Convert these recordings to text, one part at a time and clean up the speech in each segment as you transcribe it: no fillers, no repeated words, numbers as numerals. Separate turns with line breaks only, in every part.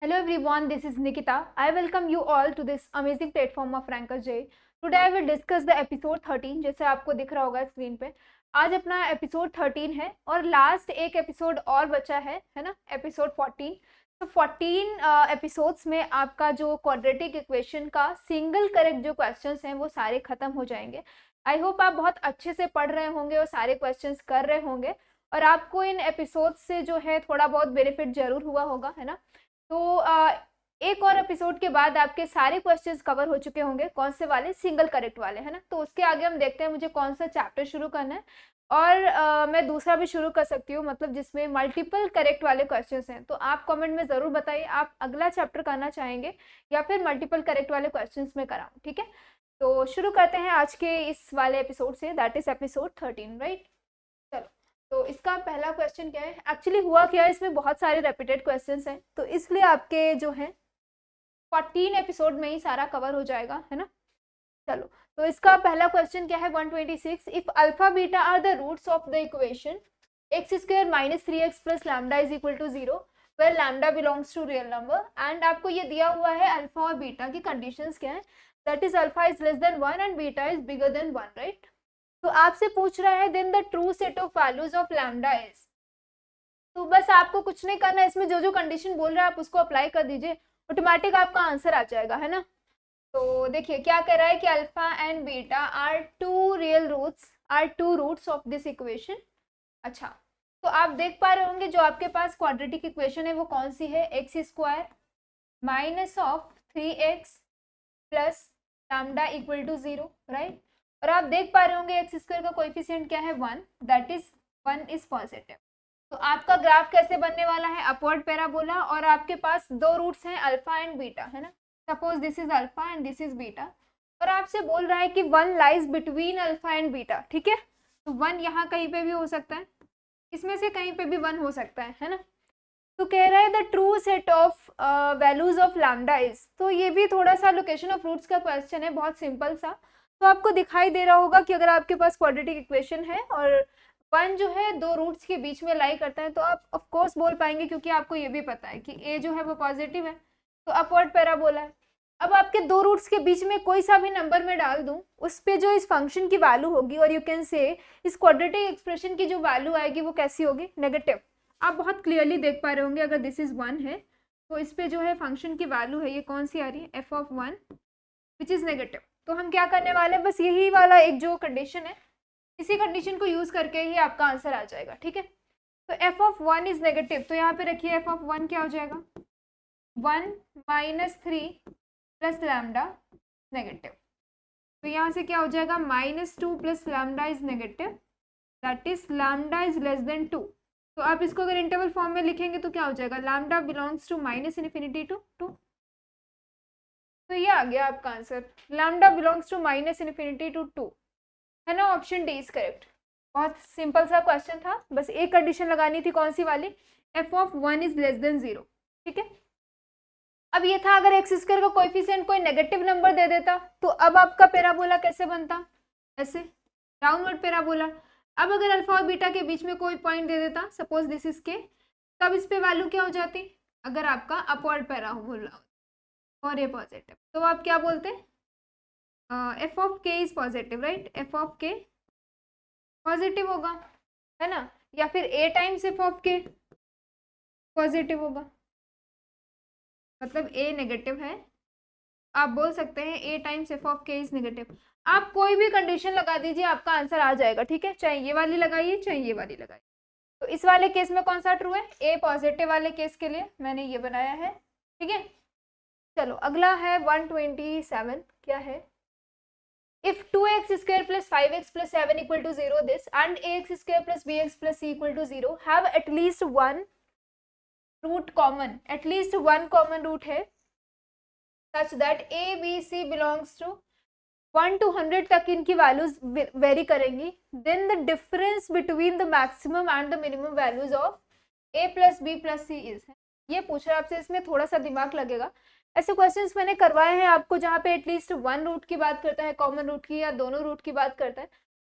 Hello everyone, this is Nikita. I welcome you all to this amazing platform of Ranker J. Today I will discuss the episode 13 जैसे आपको दिख रहा होगा screen पे। आज अपना एपिसोड 13 है और लास्ट एक एपिसोड और बचा है ना, एपिसोड 14। तो 14 एपिसोड्स में आपका जो क्वाड्रेटिक इक्वेशन का सिंगल करेक्ट जो क्वेश्चंस हैं वो सारे खत्म हो जाएंगे। आई होप आप बहुत अच्छे से पढ़ रहे होंगे और सारे क्वेश्चंस कर रहे होंगे और आपको इन एपिसोड से जो है थोड़ा बहुत बेनिफिट जरूर हुआ होगा, है ना। तो एक और एपिसोड के बाद आपके सारे क्वेश्चंस कवर हो चुके होंगे। कौन से वाले? सिंगल करेक्ट वाले, है ना। तो उसके आगे हम देखते हैं मुझे कौन सा चैप्टर शुरू करना है और मैं दूसरा भी शुरू कर सकती हूँ, मतलब जिसमें मल्टीपल करेक्ट वाले क्वेश्चंस हैं। तो आप कमेंट में ज़रूर बताइए आप अगला चैप्टर करना चाहेंगे या फिर मल्टीपल करेक्ट वाले क्वेश्चंस में कराऊँ, ठीक है। तो शुरू करते हैं आज के इस वाले एपिसोड से, दैट इज एपिसोड 13, राइट। चलो, तो इसका पहला क्वेश्चन क्या है? एक्चुअली हुआ क्या है, इसमें बहुत सारे रिपीटेड क्वेश्चंस हैं, तो इसलिए आपके जो है 14 एपिसोड में ही सारा कवर हो जाएगा, है ना। चलो, तो इसका पहला क्वेश्चन क्या है? 126, if alpha beta are the roots of the equation x square minus 3x plus lambda is equal to 0 where lambda belongs to real number. And आपको ये दिया हुआ है अल्फा और बीटा की कंडीशंस क्या है, that is alpha is less than 1 and beta is bigger than 1, right. तो आपसे पूछ रहा है then the true set of values of lambda is. तो बस आपको कुछ नहीं करना है, इसमें जो जो कंडीशन बोल रहा है आप उसको अप्लाई कर दीजिए, ऑटोमेटिक आपका आंसर आ जाएगा, है ना। तो देखिए क्या कह रहा है कि alpha and beta are two roots of this equation. अच्छा, तो आप देख पा रहे होंगे जो आपके पास क्वाड्रेटिक इक्वेशन है वो कौन सी है? X square minus of 3x plus lambda equal to 0, right. और आप देख पा रहे होंगे एक्स स्क्वायर का कोएफिशिएंट क्या है? 1, दैट इज 1 इज पॉजिटिव। तो आपका ग्राफ कैसे बनने वाला है? अपवर्ड पैराबोला, और आपके पास दो रूट्स हैं अल्फा एंड बीटा, है ना। Suppose this is alpha and this is beta, और आपसे बोल रहा है कि 1 lies between alpha and beta, ठीक है। तो 1 यहाँ कहीं पे भी हो सकता है, इसमें से कहीं पे भी 1 हो सकता है ना। तो कह रहा है the true set of values of lambda is. तो ये भी थोड़ा सा लोकेशन ऑफ रूट्स का क्वेश्चन है, बहुत सिंपल सा। तो आपको दिखाई दे रहा होगा कि अगर आपके पास क्वाड्रेटिक इक्वेशन है और 1 जो है दो रूट्स के बीच में लाई करता है, तो आप ऑफ कोर्स बोल पाएंगे क्योंकि आपको ये भी पता है कि a जो है वो पॉजिटिव है, तो अपवर्ड पैराबोला है। अब आपके दो रूट्स के बीच में कोई सा भी नंबर में डाल दूं, उस पे जो इस फंक्शन की वैल्यू होगी, और यू कैन से इस क्वाड्रेटिक एक्सप्रेशन की जो वैल्यू आएगी वो कैसी होगी? नेगेटिव। आप बहुत क्लियरली देख पा रहे होंगे अगर दिस इज 1 है तो इस पे जो है फंक्शन की वैल्यू है ये कौन सी आ रही है? f of 1 which is negative. तो हम क्या करने वाले हैं, बस यही वाला एक जो कंडीशन है, इसी कंडीशन को यूज करके ही आपका आंसर आ जाएगा, ठीक है। तो f ऑफ 1 इज नेगेटिव, तो यहाँ पे रखिए f ऑफ 1 क्या हो जाएगा? 1 माइनस 3 प्लस लैम्डा नेगेटिव। तो यहाँ से क्या हो जाएगा? -2 plus lambda is negative, that is lambda is less then 2। तो आप इसको अगर इंटरवल फॉर्म में लिखेंगे तो क्या हो जाएगा? Lambda belongs to minus infinity to 2। तो ये आ गया आपका answer, lambda belongs to minus infinity to 2, है ना। Option D is correct. बहुत सिंपल सा क्वेश्चन था, बस एक कंडीशन लगानी थी, कौन सी वाली? f of 1 is less then 0, ठीक है। अब ये था अगर एक्स स्क्वायर का कोएफिशिएंट कोई नेगेटिव नंबर दे देता तो अब आपका पैराबोला कैसे बनता? ऐसे, डाउनवर्ड पैराबोला। अब अगर अल्फा और बीटा के बीच में कोई पॉइंट दे देता, सपोज दिस इज के, तब इस पे वैल्यू क्या हो जाती? अगर आपका अपवर्ड पैराबोला और ये पॉजिटिव, तो आप क्या बोलते? एफ ऑफ के is positive, right. F of के पॉजिटिव होगा, है ना, या फिर ए टाइम्स एफ ऑफ के पॉजिटिव होगा, मतलब ए नेगेटिव है, आप बोल सकते हैं ए टाइम्स एफ ऑफ के इज नेगेटिव। आप कोई भी कंडीशन लगा दीजिए, आपका आंसर आ जाएगा, ठीक है। चाहे ये वाली लगाइए चाहे ये वाली लगाइए। तो इस वाले केस में कौन सा ट्रू है? ए पॉजिटिव वाले केस के लिए मैंने ये बनाया है, ठीक है। चलो अगला है 127, क्या है? If 2x square plus 5x plus 7 equal to 0 this and ax square plus bx plus c equal to 0 have at least one root common, at least one common root है such that a b c belongs to 1 to 100 तक इनकी values vary करेंगी, then the difference between the maximum and the minimum values of a plus b plus c is. ये पूछ रहा है आपसे, इसमें थोड़ा सा दिमाग लगेगा। ऐसे क्वेश्चंस मैंने करवाए हैं आपको जहाँ पे एटलीस्ट वन रूट की बात करता है, कॉमन रूट की, या दोनों रूट की बात करता है।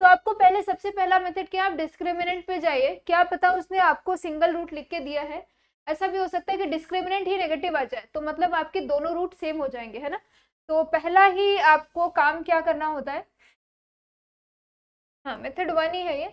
तो आपको पहले सबसे पहला मेथड क्या, आप डिस्क्रिमिनेंट पे जाइए, क्या पता उसने आपको सिंगल रूट लिख के दिया है ऐसा भी हो सकता है कि डिस्क्रिमिनेंट ही नेगेटिव आ जाए, तो मतलब आपके दोनों रूट सेम हो जाएंगे, है ना। तो पहला ही आपको काम क्या करना होता है, हाँ मेथड 1 ही है ये,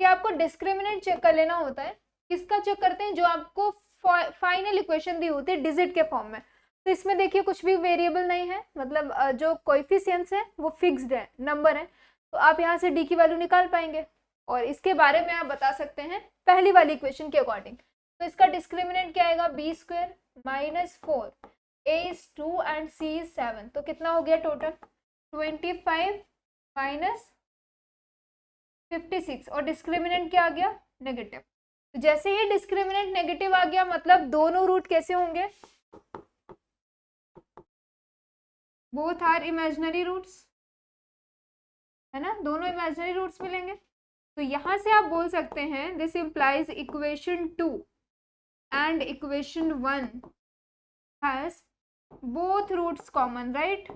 कि आपको डिस्क्रिमिनेंट चेक कर लेना होता है। किसका चेक करते हैं, जो आपको फाइनल इक्वेशन दी होती है डिजिट के फॉर्म में। तो इसमें देखिए कुछ भी वेरिएबल नहीं है, मतलब जो कोएफिशिएंट्स है वो फिक्स्ड है, नंबर है, तो आप यहाँ से डी की वैल्यू निकाल पाएंगे और इसके बारे में आप बता सकते हैं पहली वाली इक्वेशन के अकॉर्डिंग। तो इसका डिस्क्रिमिनेंट क्या आएगा, b square minus 4, a is 2 and c is 7, तो कितना हो गया टोटल 25 माइनस 56, और डिस्क्रिमिनेंट क्या आ गया, नेगेटिव। तो जैसे ही डिस्क्रिमिनेंट नेगेटिव आ गया मतलब दोनों रूट कैसे होंगे, बोथ आर इमेजिनरी रूट्स, है ना, दोनों इमेजिनरी रूट्स मिलेंगे। तो यहां से आप बोल सकते हैं this implies equation 2 and equation 1 has both roots common, right.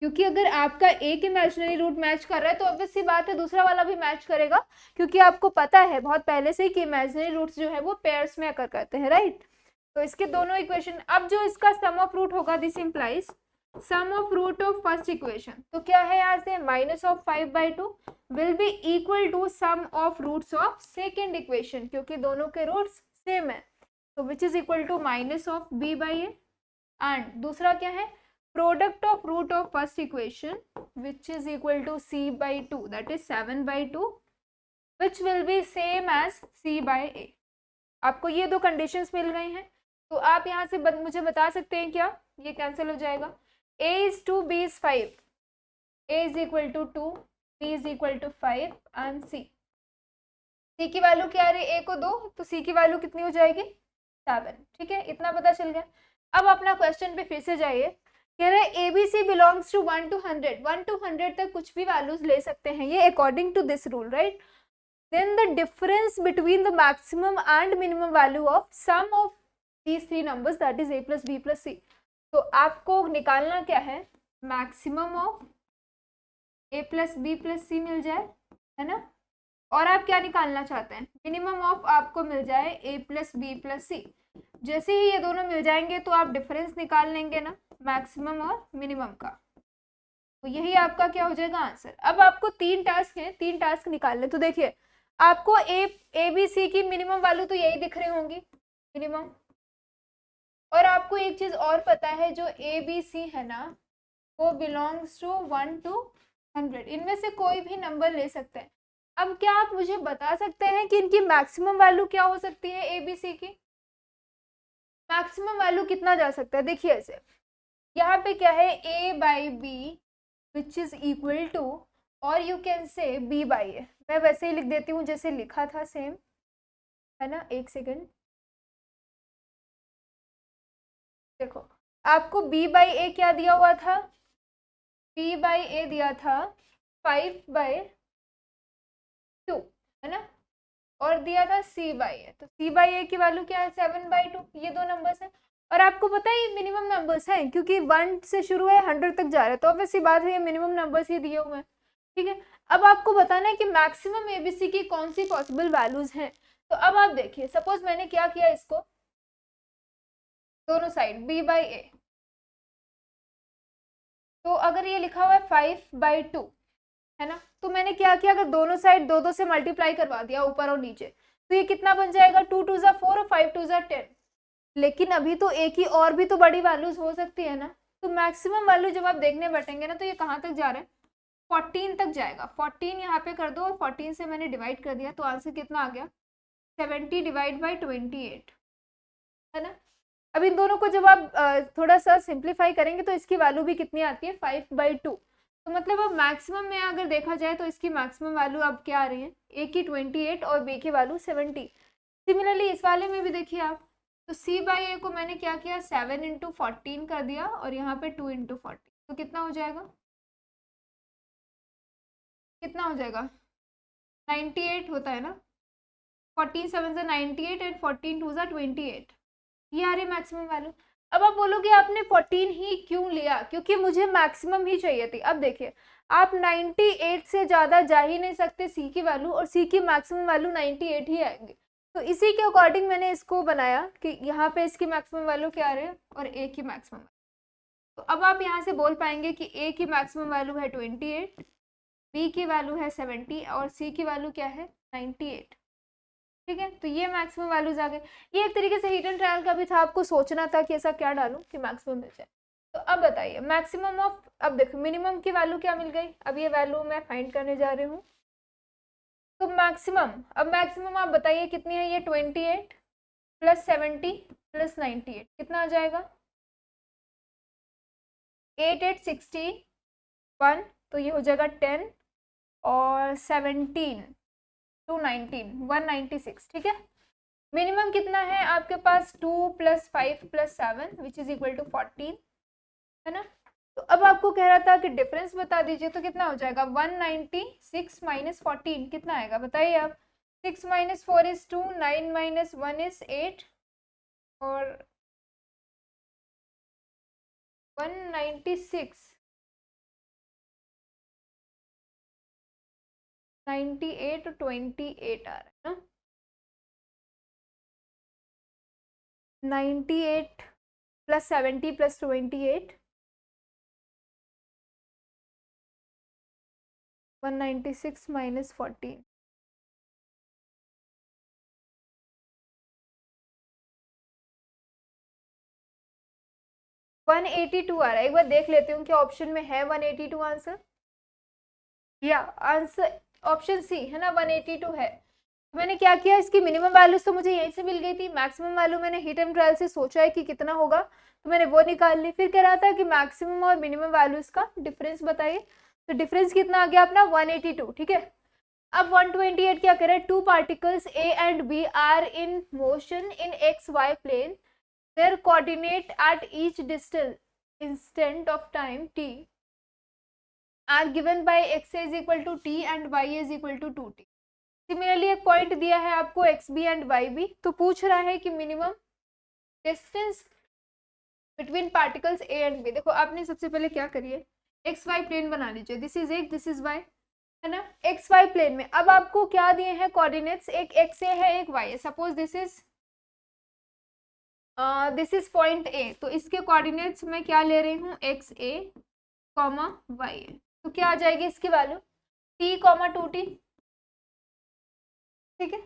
क्योंकि अगर आपका एक इमेजिनरी रूट मैच कर रहा है तो ऑब्वियस सी बात है दूसरा वाला भी मैच करेगा, क्योंकि आपको पता है बहुत पहले से ही कि इमेजिनरी रूट्स जो है वो पेयर्स में अकर करते हैं, राइट। तो इसके दोनों इक्वेशन, अब जो इसका सम ऑफ रूट होगा this implies sum of root of first equation, तो क्या है यहाँ से minus of 5/2 will be equal to sum of roots of second equation, क्योंकि दोनों के रूट्स सेम है, तो which is equal to minus of b/a, and दूसरा क्या है product of root of first equation which is equal to c/2, that is 7/2, which will be same as c/a। आपको ये दो कंडीशंस मिल गई हैं, तो आप यहाँ से मुझे बता सकते हैं क्या, ये कैंसिल हो जाएगा, a is 2 b is 5, a is equal to 2 b is equal to 5 and c की वैल्यू क्या आ रही है, a को 2, तो c की वैल्यू कितनी हो जाएगी 7, ठीक है, इतना पता चल गया। अब अपना क्वेश्चन पे फिर से जाइए, कह रहे हैं ABC belongs to 1 to 100, 1 to 100 तक कुछ भी वैल्यूज ले सकते हैं ये according to this rule, right. Then the difference between the maximum and minimum value of sum of these three numbers that is a plus b plus c। तो आपको निकालना क्या है, maximum of a plus b plus c मिल जाए, है ना, और आप क्या निकालना चाहते हैं, मिनिमम ऑफ आपको मिल जाए a plus b plus c। जैसे ही ये दोनों मिल जाएंगे तो आप डिफरेंस निकाल लेंगे ना मैक्सिमम और मिनिमम का, तो यही आपका क्या हो जाएगा आंसर। अब आपको 3 टास्क हैं, 3 टास्क निकालने, तो देखिए आपको ए बी सी की मिनिमम वैल्यू तो यही दिख रही होंगी मिनिमम, और आपको एक चीज और पता है जो ए बी सी है ना वो बिलोंग्स टू 1 to 100, इनमें से कोई भी नंबर ले सकते हैं। अब क्या आप मुझे बता सकते हैं कि इनकी मैक्सिमम वैल्यू क्या हो सकती है, ए बी सी की मैक्सिमम वैल्यू कितना जा सकता है, देखिए ऐसे यहाँ पे क्या है a/b which is equal to, और यू कैन से b/a, मैं वैसे ही लिख देती हूँ जैसे लिखा था सेम, है ना, एक सेकेंड, देखो आपको b/a क्या दिया हुआ था, b/a दिया था 5/2, है ना, और दिया था c/a, तो c/a की वैल्यू क्या है 7/2, ये दो नंबर्स हैं। और आपको पता है ये मिनिमम नंबर्स हैं क्योंकि 1 से शुरू है 100 तक जा रहा है, तो अब ऐसी बात है ये मिनिमम नंबर्स ही दिए हुए हैं, ठीक है। अब आपको बताना है कि मैक्सिमम एबीसी की कौन सी पॉसिबल वैल्यूज हैं। तो अब आप देखिए सपोज मैंने क्या किया, इसको दोनों साइड b/a, तो अगर ये लिखा हुआ है 5/2, है ना, तो मैंने क्या किया, अगर दोनों साइड 2 से मल्टीप्लाई करवा दिया ऊपर और नीचे, तो ये कितना बन जाएगा 2 2 ज़ा 4 और 5 2 ज़ा 10। लेकिन अभी तो एक ही और भी तो बड़ी वैल्यूज हो सकती है ना, तो मैक्सिमम वैल्यू जब आप देखने बैठेंगे ना तो ये कहाँ तक जा रहा है 14 तक जाएगा। 14 यहाँ पे कर दो और 14 से मैंने डिवाइड कर दिया, तो आंसर कितना आ गया 70 डिवाइड बाई 28, है ना। अब इन दोनों को जब आप थोड़ा सा सिंप्लीफाई करेंगे तो इसकी वैल्यू भी कितनी आती है 5/2, तो मतलब अब मैक्सिमम में अगर देखा जाए तो इसकी मैक्सिमम वैल्यू अब क्या आ रही है, ए की 28 और बी की वैल्यू 70। सिमिलरली इस वाले में भी देखिए आप, तो c/a को मैंने क्या किया 7 × 14 कर दिया और यहाँ पे 2 × 14, तो कितना हो जाएगा, कितना हो जाएगा 98 होता है ना, 14 7 ज़ा 98 एंड 14 2 ज़ा 28, ये आ रही है मैक्सिमम वैल्यू। अब आप बोलोगे आपने 14 ही क्यों लिया, क्योंकि मुझे मैक्सिमम ही चाहिए थी। अब देखिए आप 98 से ज़्यादा जा ही नहीं सकते सी की वैल्यू, और सी की मैक्सिमम वैल्यू 98 ही आएंगे। तो इसी के अकॉर्डिंग मैंने इसको बनाया कि यहाँ पे इसकी मैक्सिमम वैल्यू क्या रहे और ए की मैक्सिमम। तो अब आप यहाँ से बोल पाएंगे कि ए की मैक्सिमम वैल्यू है 28, बी की वैल्यू है 70 और सी की वैल्यू क्या है 98। ठीक है, तो ये मैक्सिमम वैल्यूज आ गए। ये एक तरीके से हिट एंड ट्रायल का भी था, आपको सोचना था कि ऐसा क्या डालूं कि मैक्सिमम मिल जाए। तो अब बताइए मैक्सिमम ऑफ, अब देखो मिनिमम की वैल्यू क्या मिल गई, अब ये वैल्यू मैं फाइंड करने जा रही हूँ। तो मैक्सिमम, अब मैक्सिमम आप बताइए कितनी है, ये 28 प्लस 70 प्लस 98 कितना आ जाएगा, 8 8 16 1, तो ये हो जाएगा 10 और 17 टू 19 196। ठीक है, मिनिमम कितना है आपके पास 2 + 5 + 7 विच इज इक्वल टू 14, है ना। तो अब आपको कह रहा था कि डिफरेंस बता दीजिए, तो कितना हो जाएगा 196 माइनस 14 कितना आएगा बताइए आप। 6 - 4 is 2, 9 - 1 is 8 और 196 98 28 आ रहा है ना, 98 + 70 + 28 196 माइनस 14 182 आ रहा है। एक बार देख लेती हूँ कि ऑप्शन में है 182 आंसर, या आंसर ऑप्शन सी है ना 182 है। मैंने क्या किया, इसकी मिनिमम वैल्यूज तो मुझे यहीं से मिल गई थी, मैक्सिमम वैल्यू मैंने हिट एंड ट्रायल से सोचा है कि कितना होगा, तो मैंने वो निकाल ली। फिर कह रहा था कि मैक्सिमम और मिनिमम वैल्यूज का डिफरेंस बताइए, तो डिफरेंस कितना आ गया अपना 182। ठीक है, अब 128 क्या करे, two particles A and B are in motion in x y plane, their coordinate at each distance instant of time t are given by x is equal to t and y is equal to 2t। Similarly एक point दिया है आपको x b and y b, तो पूछ रहा है कि minimum distance between particles A and B. देखो आपने सबसे पहले क्या करिए, एक्स वाई प्लेन बना लीजिए, this is x this is y, है ना, एक्स वाई प्लेन में। अब आपको क्या दिए हैं कोऑर्डिनेट्स, एक एक्स ए है एक वाई है, suppose this is point A, तो इसके कोऑर्डिनेट्स मैं क्या ले रही हूँ एक्स ए कॉमा वाई ए, तो क्या आ जाएगी इसकी वैल्यू t 2t। ठीक है,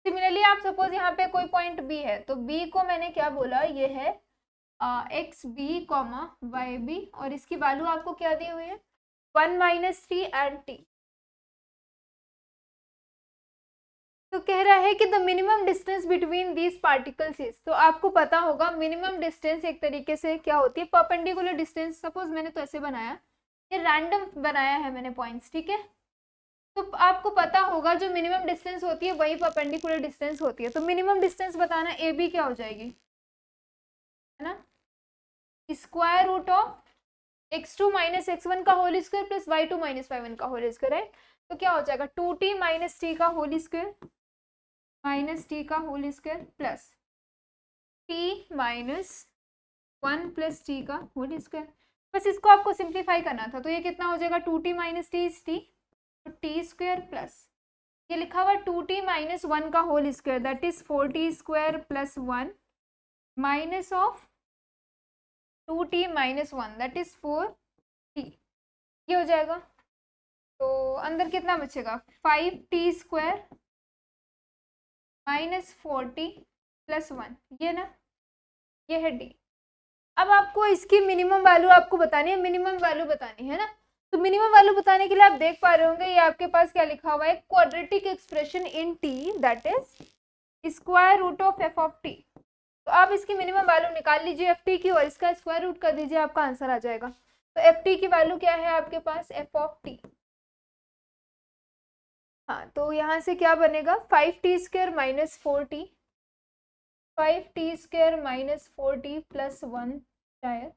सिमिलरली आप सपोज यहाँ पे कोई पॉइंट बी है, तो बी को मैंने क्या बोला, ये है x b comma y b, और इसकी वैल्यू आपको क्या दी हुई है 1 - t एंड t। तो कह रहा है कि the minimum distance between these particles is, तो आपको पता होगा मिनिमम डिस्टेंस एक तरीके से क्या होती है, परपेंडिकुलर डिस्टेंस। सपोज मैंने तो ऐसे बनाया, ये रैंडम बनाया है मैंने पॉइंट्स, ठीक है, तो आपको पता होगा जो मिनिमम डिस्टेंस होती है वही परपेंडिकुलर डिस्टेंस होती है। तो मिनिमम डिस्टेंस बताना ए बी क्या हो जाएगी, है ना, square root of x2 - x1 का whole square plus y2 - y1 का होल स्क्वायर है, तो क्या हो जाएगा 2t - t का होल स्क्वायर माइनस टी का whole square plus t - 1 plus t का होल स्क्वायर। बस इसको आपको सिंप्लीफाई करना था, तो ये कितना हो जाएगा 2t - t इज t, तो टी स्क्वायर प्लस ये लिखा हुआ 2t - 1 का whole square that is 4t square plus 1 minus of 2t - 1 that is 4t, ये हो जाएगा। तो अंदर कितना बचेगा 5t square minus 4t plus 1, ये ना, ये है डी। अब आपको इसकी मिनिमम वैल्यू आपको बतानी है, मिनिमम वैल्यू बतानी है ना, तो मिनिमम वैल्यू बताने के लिए आप देख पा रहे होंगे ये आपके पास क्या लिखा हुआ है, quadratic expression in t that is square root of f of t. तो आप इसकी मिनिमम वैल्यू निकाल लीजिए एफ टी की और इसका स्क्वायर रूट कर दीजिए, आपका आंसर आ जाएगा। तो एफ टी की वैल्यू क्या है आपके पास, एफ ऑफ टी। हाँ, तो यहाँ से क्या बनेगा 5t square minus 4t, 5t square minus 4t plus 1 शायद,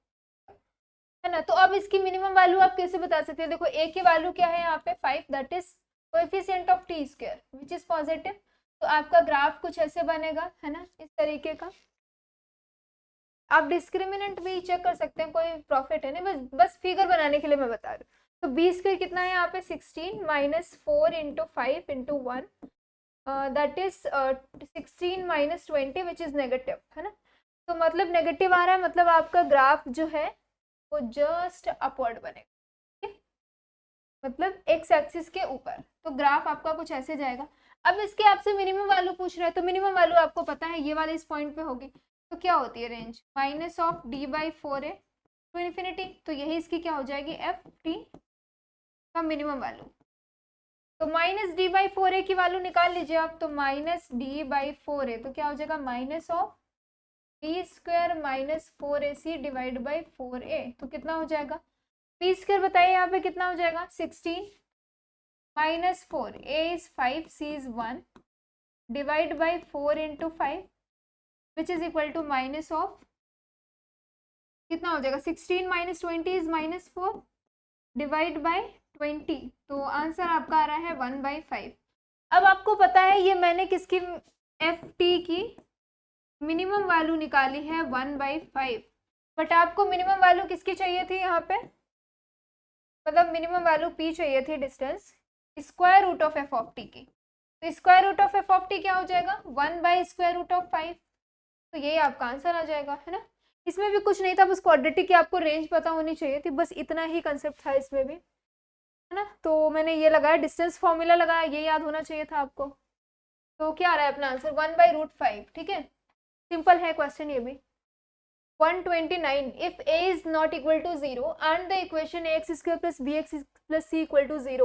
है ना। तो अब इसकी मिनिमम वैल्यू आप कैसे बता सकते हैं, देखो a की वैल्यू क्या है यहाँ पे 5 that is coefficient of t square which is positive, तो आपका ग्राफ कुछ ऐसे बनेगा, है ना, इस तरीके का। आप डिस्क्रिमिनेंट भी चेक कर सकते हैं, कोई प्रॉफिट है नहीं, बस फिगर बनाने के लिए मैं बता रही हूँ। तो बी स्क्वायर कितना है यहाँ पे 16 minus 4 into 5 into 1 that is 16 minus 20 which is negative, है ना। तो मतलब नेगेटिव आ रहा है, मतलब आपका ग्राफ जो है वो जस्ट अपवर्ड बनेगा, मतलब एक्स एक्सिस के ऊपर। तो ग्राफ आपका कुछ ऐसे जाएगा। अब इसके आपसे मिनिमम वैल्यू पूछ रहा है, तो मिनिमम वैल्यू आपको पता है ये वाले इस पॉइंट पे होगी। तो क्या होती है range minus of d by 4a to infinity. तो यही इसकी क्या हो जाएगी एफ टी का मिनिमम वैल्यू। तो माइनस डी बाई 4a की वैल्यू निकाल लीजिए आप। तो माइनस डी बाई 4a तो क्या हो जाएगा minus of b square minus 4ac divide by 4a। तो कितना हो जाएगा बी स्क्वायर बताइए यहाँ पे कितना हो जाएगा 16 minus 4 a is 5 c is 1 divide by 4 into 5 which is equal to minus of कितना हो जाएगा 16 minus 20 is minus 4 divide by 20। तो आंसर आपका आ रहा है 1/5। अब आपको पता है ये मैंने किसकी एफ टी की मिनिमम वैल्यू निकाली है 1/5, बट आपको मिनिमम वैल्यू किसकी चाहिए थी यहाँ पे, मतलब मिनिमम वैल्यू पी चाहिए थी distance square root of f of t की। तो square root of f of t क्या हो जाएगा 1/स्क्वायर रूट ऑफ 5। तो यही आपका आंसर आ जाएगा, है ना। इसमें भी कुछ नहीं था, बस क्वाड्रेटिक की आपको रेंज पता होनी चाहिए थी, बस इतना ही कंसेप्ट था इसमें भी, है ना। तो मैंने ये लगाया डिस्टेंस फॉर्मूला लगाया, ये याद होना चाहिए था आपको। तो क्या आ रहा है अपना आंसर 1/√5, ठीक है, सिंपल है क्वेश्चन ये भी। 129 if a is not equal to 0 and the equation ax square plus bx plus c equal to 0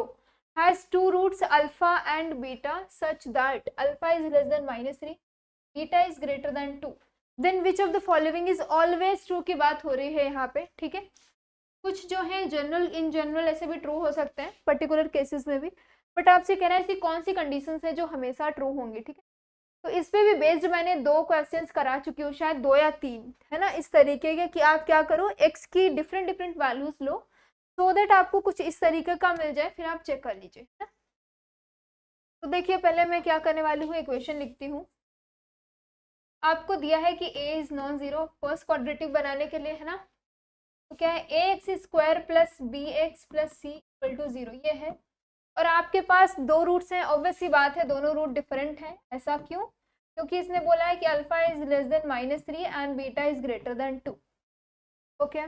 has two roots alpha and beta such that alpha is less than -3 beta is greater than 2 then which of the following is always true की बात हो रही है यहाँ पे, ठीक है। कुछ जो है जनरल इन जनरल ऐसे भी ट्रू हो सकते हैं पर्टिकुलर केसेस में भी, बट आपसे कह रहा है ऐसी कौन सी कंडीशंस है जो हमेशा ट्रू होंगी, ठीक है। तो इस पे भी बेस्ड मैंने 2 क्वेश्चंस करा चुकी हूँ, शायद 2 या 3, है ना, इस तरीके के कि आप क्या करो x की different different values low so that आपको कुछ इस तरीके का मिल जाए, फिर आप चेक कर लीजिए, है ना। तो देखिए पहले मैं क्या करने वाली हूँ, इक्वेशन लिखती हूँ। आपको दिया है कि a is non zero first quadratic बनाने के लिए, है ना। तो क्या है ax square plus bx plus c equal to 0 ये है, और आपके पास 2 रूट्स हैं, ऑब्वियस सी बात है दोनों रूट डिफरेंट हैं। ऐसा क्यों, क्योंकि इसने बोला है कि alpha is less than -3 and beta is greater than 2। Okay,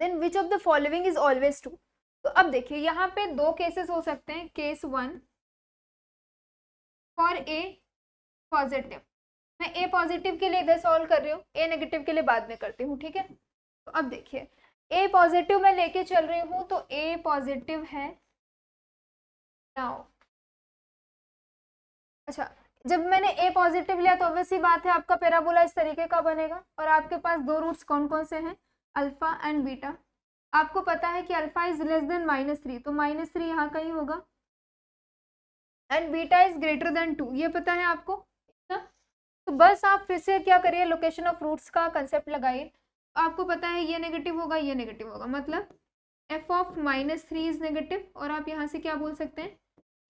then which of the following is always true. तो अब देखिए यहाँ पे 2 केसेस हो सकते हैं। केस 1 फॉर ए पॉजिटिव, मैं ए पॉजिटिव के लिए इधर सॉल्व कर रही हूँ, ए नेगेटिव के लिए बाद में करती हूँ, ठीक है। तो अब देखिए ए पॉजिटिव मैं लेके चल रही हूँ, तो ए पॉजिटिव है नाउ। अच्छा, जब मैंने ए पॉजिटिव लिया तो ऑब्वियस सी बात है आपका पैराबोला इस तरीके का बनेगा, और आपके पास 2 रूट्स कौन कौन से हैं अल्फा एंड बीटा। आपको पता है कि अल्फा इज लेस देन -3, तो -3 यहाँ कहीं होगा, and beta is greater than 2 ये पता है आपको ना। तो बस आप फिर से क्या करिए, लोकेशन ऑफ रूट्स का कंसेप्ट लगाइए। आपको पता है ये नेगेटिव होगा ये नेगेटिव होगा, मतलब f ऑफ -3 इज नेगेटिव, और आप यहाँ से क्या बोल सकते हैं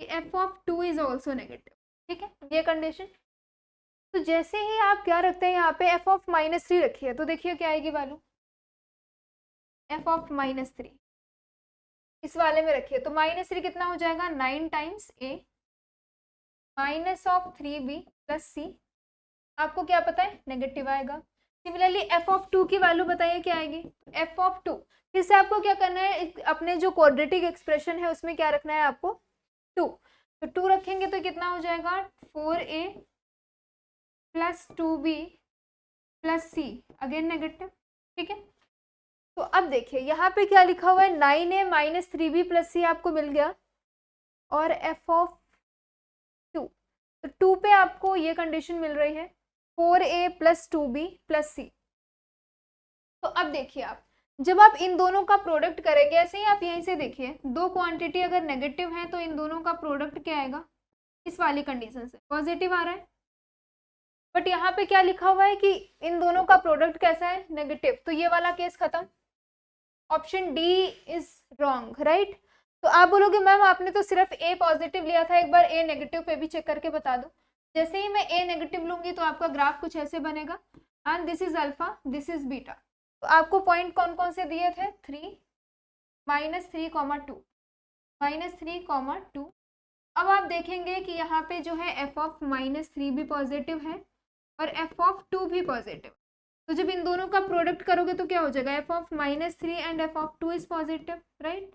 कि f of 2 is also negative, ठीक है, ये कंडीशन। तो जैसे ही आप क्या रखते हैं यहाँ पे f ऑफ -3 रखिए, तो देखिए क्या आएगी वैल्यू f ऑफ -3 इस वाले में रखिए, तो -3 कितना हो जाएगा 9 times a minus of 3b plus c, आपको क्या पता है नेगेटिव आएगा। सिमिलरली f ऑफ 2 की वैल्यू बताइए क्या आएगी, f ऑफ 2 फिर से आपको क्या करना है, अपने जो क्वाड्रेटिक एक्सप्रेशन है उसमें क्या रखना है आपको 2, तो 2 रखेंगे तो कितना हो जाएगा 4a plus 2b plus c, again negative, ठीक है। तो अब देखिए यहाँ पे क्या लिखा हुआ है 9a minus 3b plus c आपको मिल गया, और f ऑफ 2, तो 2 पे आपको ये कंडीशन मिल रही है 4a plus 2b plus c। तो अब देखिए आप जब आप इन दोनों का प्रोडक्ट करेंगे, ऐसे ही आप यहीं से देखिए 2 क्वांटिटी अगर नेगेटिव है तो इन दोनों का प्रोडक्ट क्या आएगा, इस वाली कंडीशन से पॉजिटिव आ रहा है, बट यहाँ पे क्या लिखा हुआ है कि इन दोनों का प्रोडक्ट कैसा है नेगेटिव, तो ये वाला केस खत्म, option D is wrong, right. तो आप बोलोगे मैम आपने तो सिर्फ ए पॉजिटिव लिया था, एक बार ए नेगेटिव पे भी चेक करके बता दो। जैसे ही मैं ए नेगेटिव लूंगी तो आपका ग्राफ कुछ ऐसे बनेगा, and this is alpha, this is beta. तो आपको पॉइंट कौन कौन से दिए थे? 3, -3, 2, -3, 2। अब आप देखेंगे कि यहाँ पे जो है f ऑफ -3 भी पॉजिटिव है और f ऑफ 2 भी पॉजिटिव। तो जब इन दोनों का प्रोडक्ट करोगे तो क्या हो जाएगा? f of -3 and f of 2 is positive, right.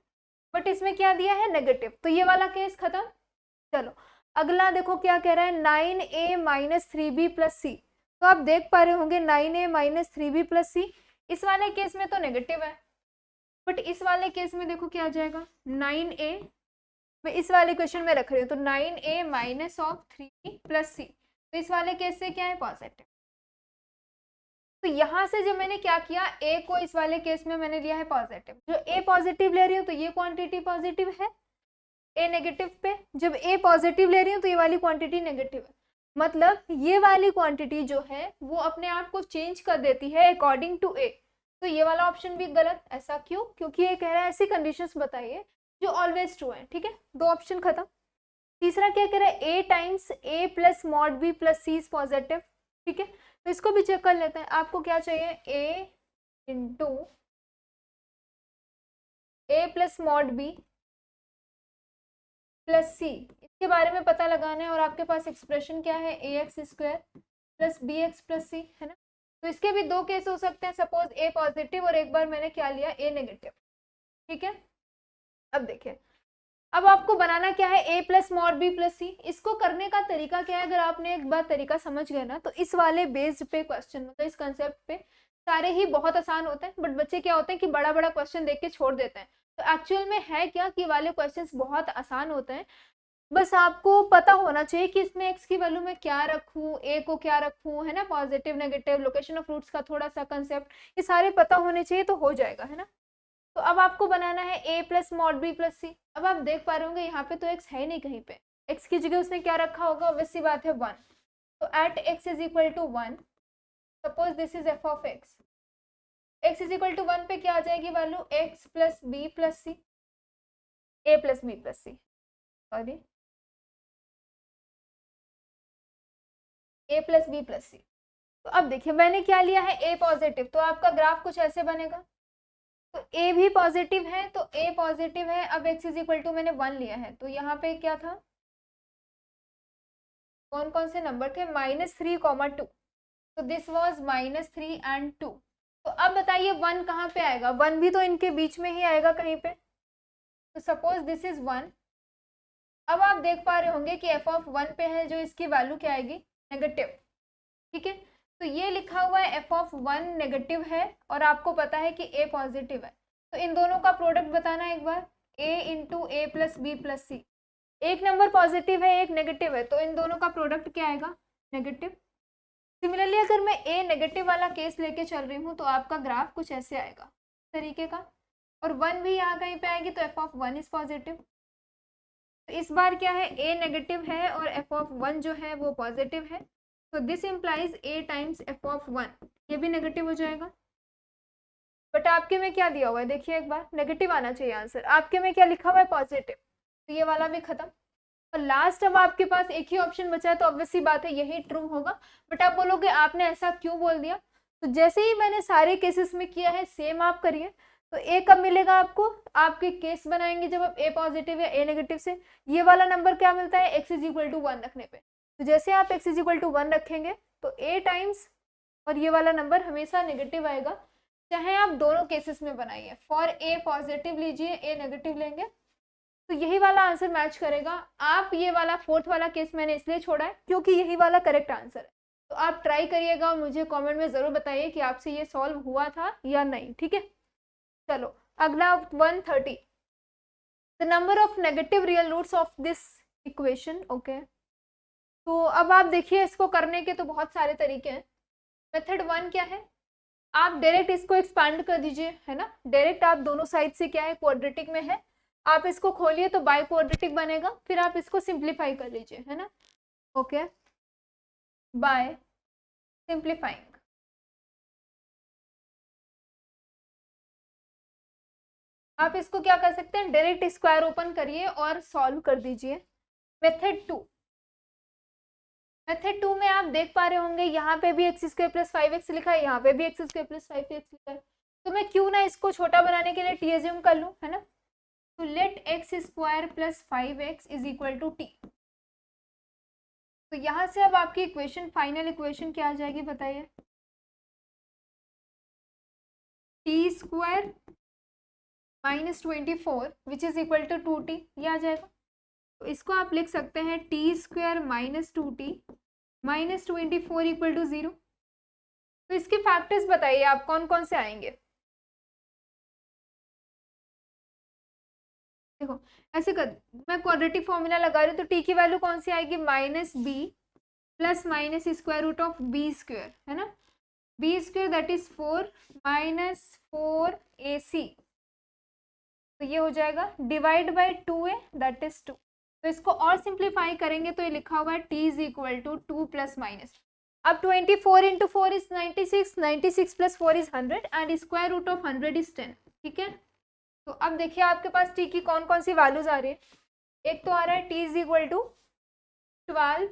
But इसमें क्या दिया है? नेगेटिव। तो ये वाला केस खत्म। चलो अगला देखो क्या कह रहा है, 9a - 3b + c। तो आप देख पा रहे होंगे 9a - 3b + c, इस वाले केस में तो नेगेटिव है, बट इस वाले केस में देखो क्या आ जाएगा, 9a, मैं इस वाले क्वेश्चन में रख रही हूँ, तो 9a - ऑफ 3b + c, तो इस वाले केस से क्या है? पॉजिटिव। तो यहाँ से जब मैंने क्या किया, a को इस वाले केस में मैंने लिया है पॉजिटिव। जो a पॉजिटिव ले रही हूँ तो ये क्वांटिटी पॉजिटिव है, a नेगेटिव पे। जब a पॉजिटिव ले रही हूँ तो ये वाली क्वांटिटी नेगेटिव है। मतलब ये वाली क्वांटिटी जो है वो अपने आप को चेंज कर देती है अकॉर्डिंग टू a। तो ये वाला ऑप्शन भी गलत। ऐसा क्यों? क्योंकि ये कह रहा है ऐसी कंडीशंस बताइए जो ऑलवेज ट्रू है। ठीक है, दो ऑप्शन खत्म। तीसरा क्या कह रहा है, a times a + mod b + c is positive. ठीक है, तो इसको भी चेक कर लेते हैं। आपको क्या चाहिए, a into a + mod b + c, इसके बारे में पता लगाना है। और आपके पास एक्सप्रेशन क्या है, ax² + bx + c, है ना। तो इसके भी दो केस हो सकते हैं, सपोज a पॉजिटिव और एक बार मैंने क्या लिया, a नेगेटिव। ठीक है, अब देखिए, अब आपको बनाना क्या है, a + mod b + c। इसको करने का तरीका क्या है, अगर आपने एक बार तरीका समझ गए ना, तो इस वाले बेस्ड पे क्वेश्चन, मतलब इस कंसेप्ट पे सारे ही बहुत आसान होते हैं। बट बच्चे क्या होते हैं कि बड़ा बड़ा क्वेश्चन देख के छोड़ देते हैं। तो एक्चुअल में है क्या कि वाले क्वेश्चंस बहुत आसान होते हैं। बस आपको पता होना चाहिए कि इसमें x की वैल्यू में क्या रखूं, a को क्या रखूं, है ना, positive negative, location of roots का थोड़ा सा कंसेप्ट, ये सारे पता होने चाहिए तो हो जाएगा, है ना। तो अब आपको बनाना है a + mod b + c। अब आप देख पा रहे होंगे यहाँ पे तो x है ही नहीं कहीं पे, x की जगह उसने क्या रखा होगा, ऑब्वियस सी बात है 1। तो at x = 1, suppose this is f of x, x = 1 पे क्या आ जाएगी value, x + b + c, a + b + c, sorry, a + b + c। तो अब देखिए मैंने क्या लिया है, a पॉजिटिव, तो आपका ग्राफ कुछ ऐसे बनेगा। तो a भी पॉजिटिव है, तो a पॉजिटिव है। अब x = मैंने 1 लिया है, तो यहाँ पे क्या था, कौन कौन से नंबर थे, -3, 2। तो दिस वाज -3 एंड 2। तो अब बताइए 1 कहाँ पे आएगा, 1 भी तो इनके बीच में ही आएगा कहीं पे। तो सपोज दिस इज 1। अब आप देख पा रहे होंगे कि f ऑफ 1 पे है, जो इसकी वैल्यू क्या आएगी, नेगेटिव। ठीक है, तो ये लिखा हुआ है f ऑफ 1 नेगेटिव है और आपको पता है कि a पॉजिटिव है। तो इन दोनों का प्रोडक्ट बताना एक बार, a into a + b + c। एक नंबर पॉजिटिव है, एक नेगेटिव है, तो इन दोनों का प्रोडक्ट क्या आएगा, नेगेटिव। सिमिलरली अगर मैं a नेगेटिव वाला केस लेके चल रही हूँ तो आपका ग्राफ कुछ ऐसे आएगा तरीके का, और 1 भी यहाँ कहीं पे आएगी, तो f ऑफ 1 इज पॉजिटिव। तो इस बार क्या है, a नेगेटिव है और f ऑफ 1 जो है वो पॉजिटिव है। तो this implies a times f of 1, ये भी नेगेटिव हो जाएगा। बट आपके में क्या दिया हुआ है, देखिए एक बार, नेगेटिव आना चाहिए आंसर, आपके में क्या लिखा हुआ है, पॉजिटिव। तो ये वाला भी खत्म। और लास्ट अब आपके पास एक ही ऑप्शन बचा है, तो ऑब्वियस सी बात है यही ट्रू होगा। बट आप बोलोगे आपने ऐसा क्यों बोल दिया, तो जैसे ही मैंने सारे केसेस में किया है सेम आप करिए। तो ए कब मिलेगा आपको, आपके केस बनाएंगे जब आप ए पॉजिटिव या ए नेगेटिव से, ये वाला नंबर क्या मिलता है, x = 1 रखने पे। तो जैसे आप x = 1 रखेंगे तो a टाइम्स, और ये वाला नंबर हमेशा नेगेटिव आएगा, चाहे आप दोनों केसेस में बनाइए। फॉर ए पॉजिटिव लीजिए, ए नेगेटिव लेंगे, तो यही वाला आंसर मैच करेगा। आप ये वाला फोर्थ वाला केस मैंने इसलिए छोड़ा है क्योंकि यही वाला करेक्ट आंसर है। तो आप ट्राई करिएगा और मुझे कमेंट में जरूर बताइए कि आपसे ये सॉल्व हुआ था या नहीं। ठीक है, चलो अगला 130, the number of negative real roots of this equation. Okay, तो अब आप देखिए इसको करने के तो बहुत सारे तरीके हैं। मेथड 1 क्या है, आप डायरेक्ट इसको एक्सपांड कर दीजिए, है ना, डायरेक्ट आप दोनों साइड से क्या है, क्वाड्रेटिक में है, आप इसको खोलिए तो बाय क्वाड्रेटिक बनेगा, फिर आप इसको सिंप्लीफाई कर लीजिए, है ना। ओके, बाय सिंप्लीफाइंग आप इसको क्या कर सकते हैं, डायरेक्ट स्क्वायर ओपन करिए और सॉल्व कर दीजिए। मेथड 2, मेथड 2 में आप देख पा रहे होंगे यहाँ पे भी एक्स स्क्वायर प्लस 5x लिखा है, यहाँ पे भी एक्स स्क्वायर प्लस 5x लिखा है, तो मैं क्यों ना इसको छोटा बनाने के लिए टी एज्यूम कर लूँ, है ना। तो let x square plus 5x is equal to t. तो यहाँ से अब आपकी इक्वेशन, फाइनल इक्वेशन क्या आ जाएगी बताइए। T square minus 24 which is equal to 2t, ये आ जाएगा। तो इसको आप लिख सकते हैं t square minus 2t minus 24 equal to 0। तो इसके फैक्टर्स बताइए आप कौन कौन से आएंगे। देखो ऐसे कर, मैं क्वाड्रेटिक फॉर्मूला लगा रही हूँ, तो टी की वैल्यू कौन सी आएगी, minus b plus minus square root of b square, है ना। B square that is 4 minus 4ac, तो ये हो जाएगा divide by 2a that is 2। तो इसको और सिंप्लीफाई करेंगे तो ये लिखा हुआ है t is equal to 2 plus minus. अब 24 into 4 is 96, 96 plus 4 is 100 and square root of 100 is 10, ठीक है। तो अब देखिए आपके पास t की कौन कौन सी वैल्यूज आ रही है। एक तो आ रहा है t is equal to 12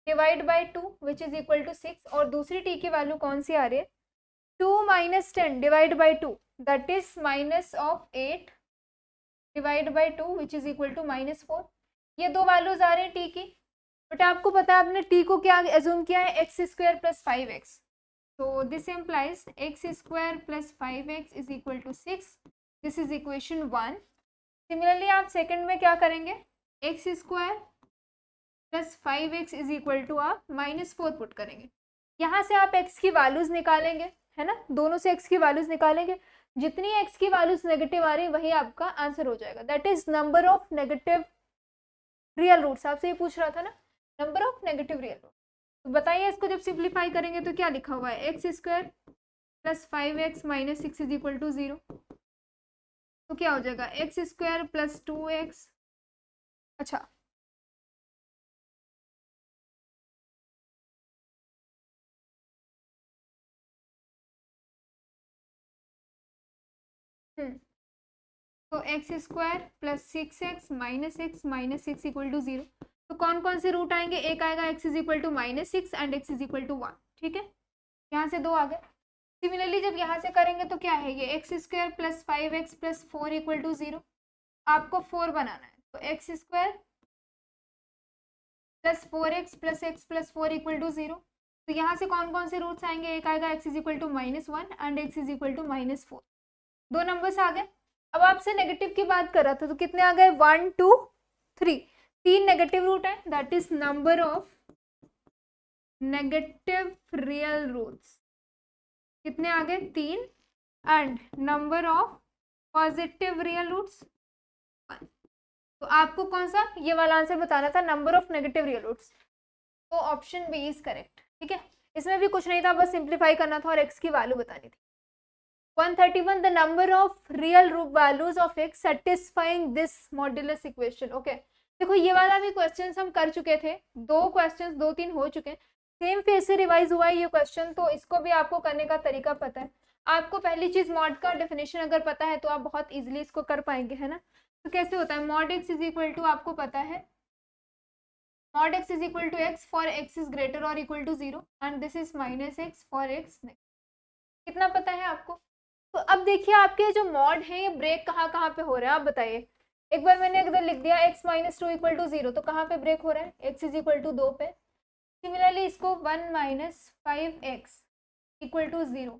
divide by 2 which is equal to 6, और दूसरी t की वैल्यू कौन सी आ रही है, 2 minus 10 divide by 2 that is minus of 8 divide by 2 which is equal to minus 4। ये दो वैल्यूज आ रहे हैं टी की, बट आपको पता है आपने टी को क्या एज्यूम किया है, एक्स स्क्वायर प्लस 5x। तो this implies x square plus 5x is equal to 6, this is equation 1। Similarly आप सेकंड में क्या करेंगे, x square plus 5x is equal to आप माइनस 4 पुट करेंगे। यहाँ से आप x की वैल्यूज निकालेंगे, है ना, दोनों से x की वैल्यूज निकालेंगे, जितनी x की वैल्यूज नेगेटिव आ रही है वही आपका आंसर हो जाएगा, that is number of negative real roots. आपसे ये पूछ रहा था ना, number of negative real root. तो बताइए इसको जब सिंप्लीफाई करेंगे तो क्या लिखा हुआ है, x square plus 5x minus 6 is equal to 0। तो क्या हो जाएगा, एक्स स्क्वायर प्लस 2x, अच्छा तो x square plus 6x minus 6 equal to 0। तो कौन कौन से रूट आएंगे, एक आएगा x is equal to minus 6 and x is equal to 1, ठीक है, यहाँ से दो आ गए। सिमिलरली जब यहाँ से करेंगे तो क्या है, ये x square plus 5x plus 4 equal to 0, आपको 4 बनाना है, तो x square plus 4x plus x plus 4 equal to 0। तो यहाँ से कौन कौन से रूट्स आएंगे, एक आएगा x is equal to minus 1 and x is equal to minus 4, दो नंबर्स आ गए। अब आपसे नेगेटिव की बात कर रहा था, तो कितने आ गए, 1 2 3, तीन नेगेटिव रूट है, that is number of negative real roots, कितने आ गए, 3, and number of positive real roots 1। तो आपको कौन सा ये वाला आंसर बताना था, number of negative real roots, तो ऑप्शन बी इज करेक्ट, ठीक है। इसमें भी कुछ नहीं था, बस सिंप्लीफाई करना था और एक्स की वैल्यू बतानी थी। 131 the number of real root values of x satisfying this modulus equation. Okay देखो ये वाला भी क्वेश्चन हम कर चुके थे, दो क्वेश्चन 2-3 हो चुके हैं, सेम फिर से रिवाइज हुआ है ये क्वेश्चन, तो इसको भी आपको करने का तरीका पता है। आपको पहली चीज मॉड का डेफिनेशन अगर पता है तो आप बहुत इजीली इसको कर पाएंगे, है ना। तो कैसे होता है, mod x is equal to, आपको पता है mod x is equal to x for x is greater or equal to 0 and this is minus x for x, कितना पता है आपको। तो अब देखिए आपके जो मॉड है ये ब्रेक कहाँ कहाँ पे हो रहा है, आप बताइए। एक बार मैंने अगर लिख दिया x माइनस 2 इक्वल टू 0, तो कहाँ पे ब्रेक हो रहा है, x इज इक्वल टू 2 पे। सिमिलरली इसको 1 माइनस 5x इक्वल टू 0,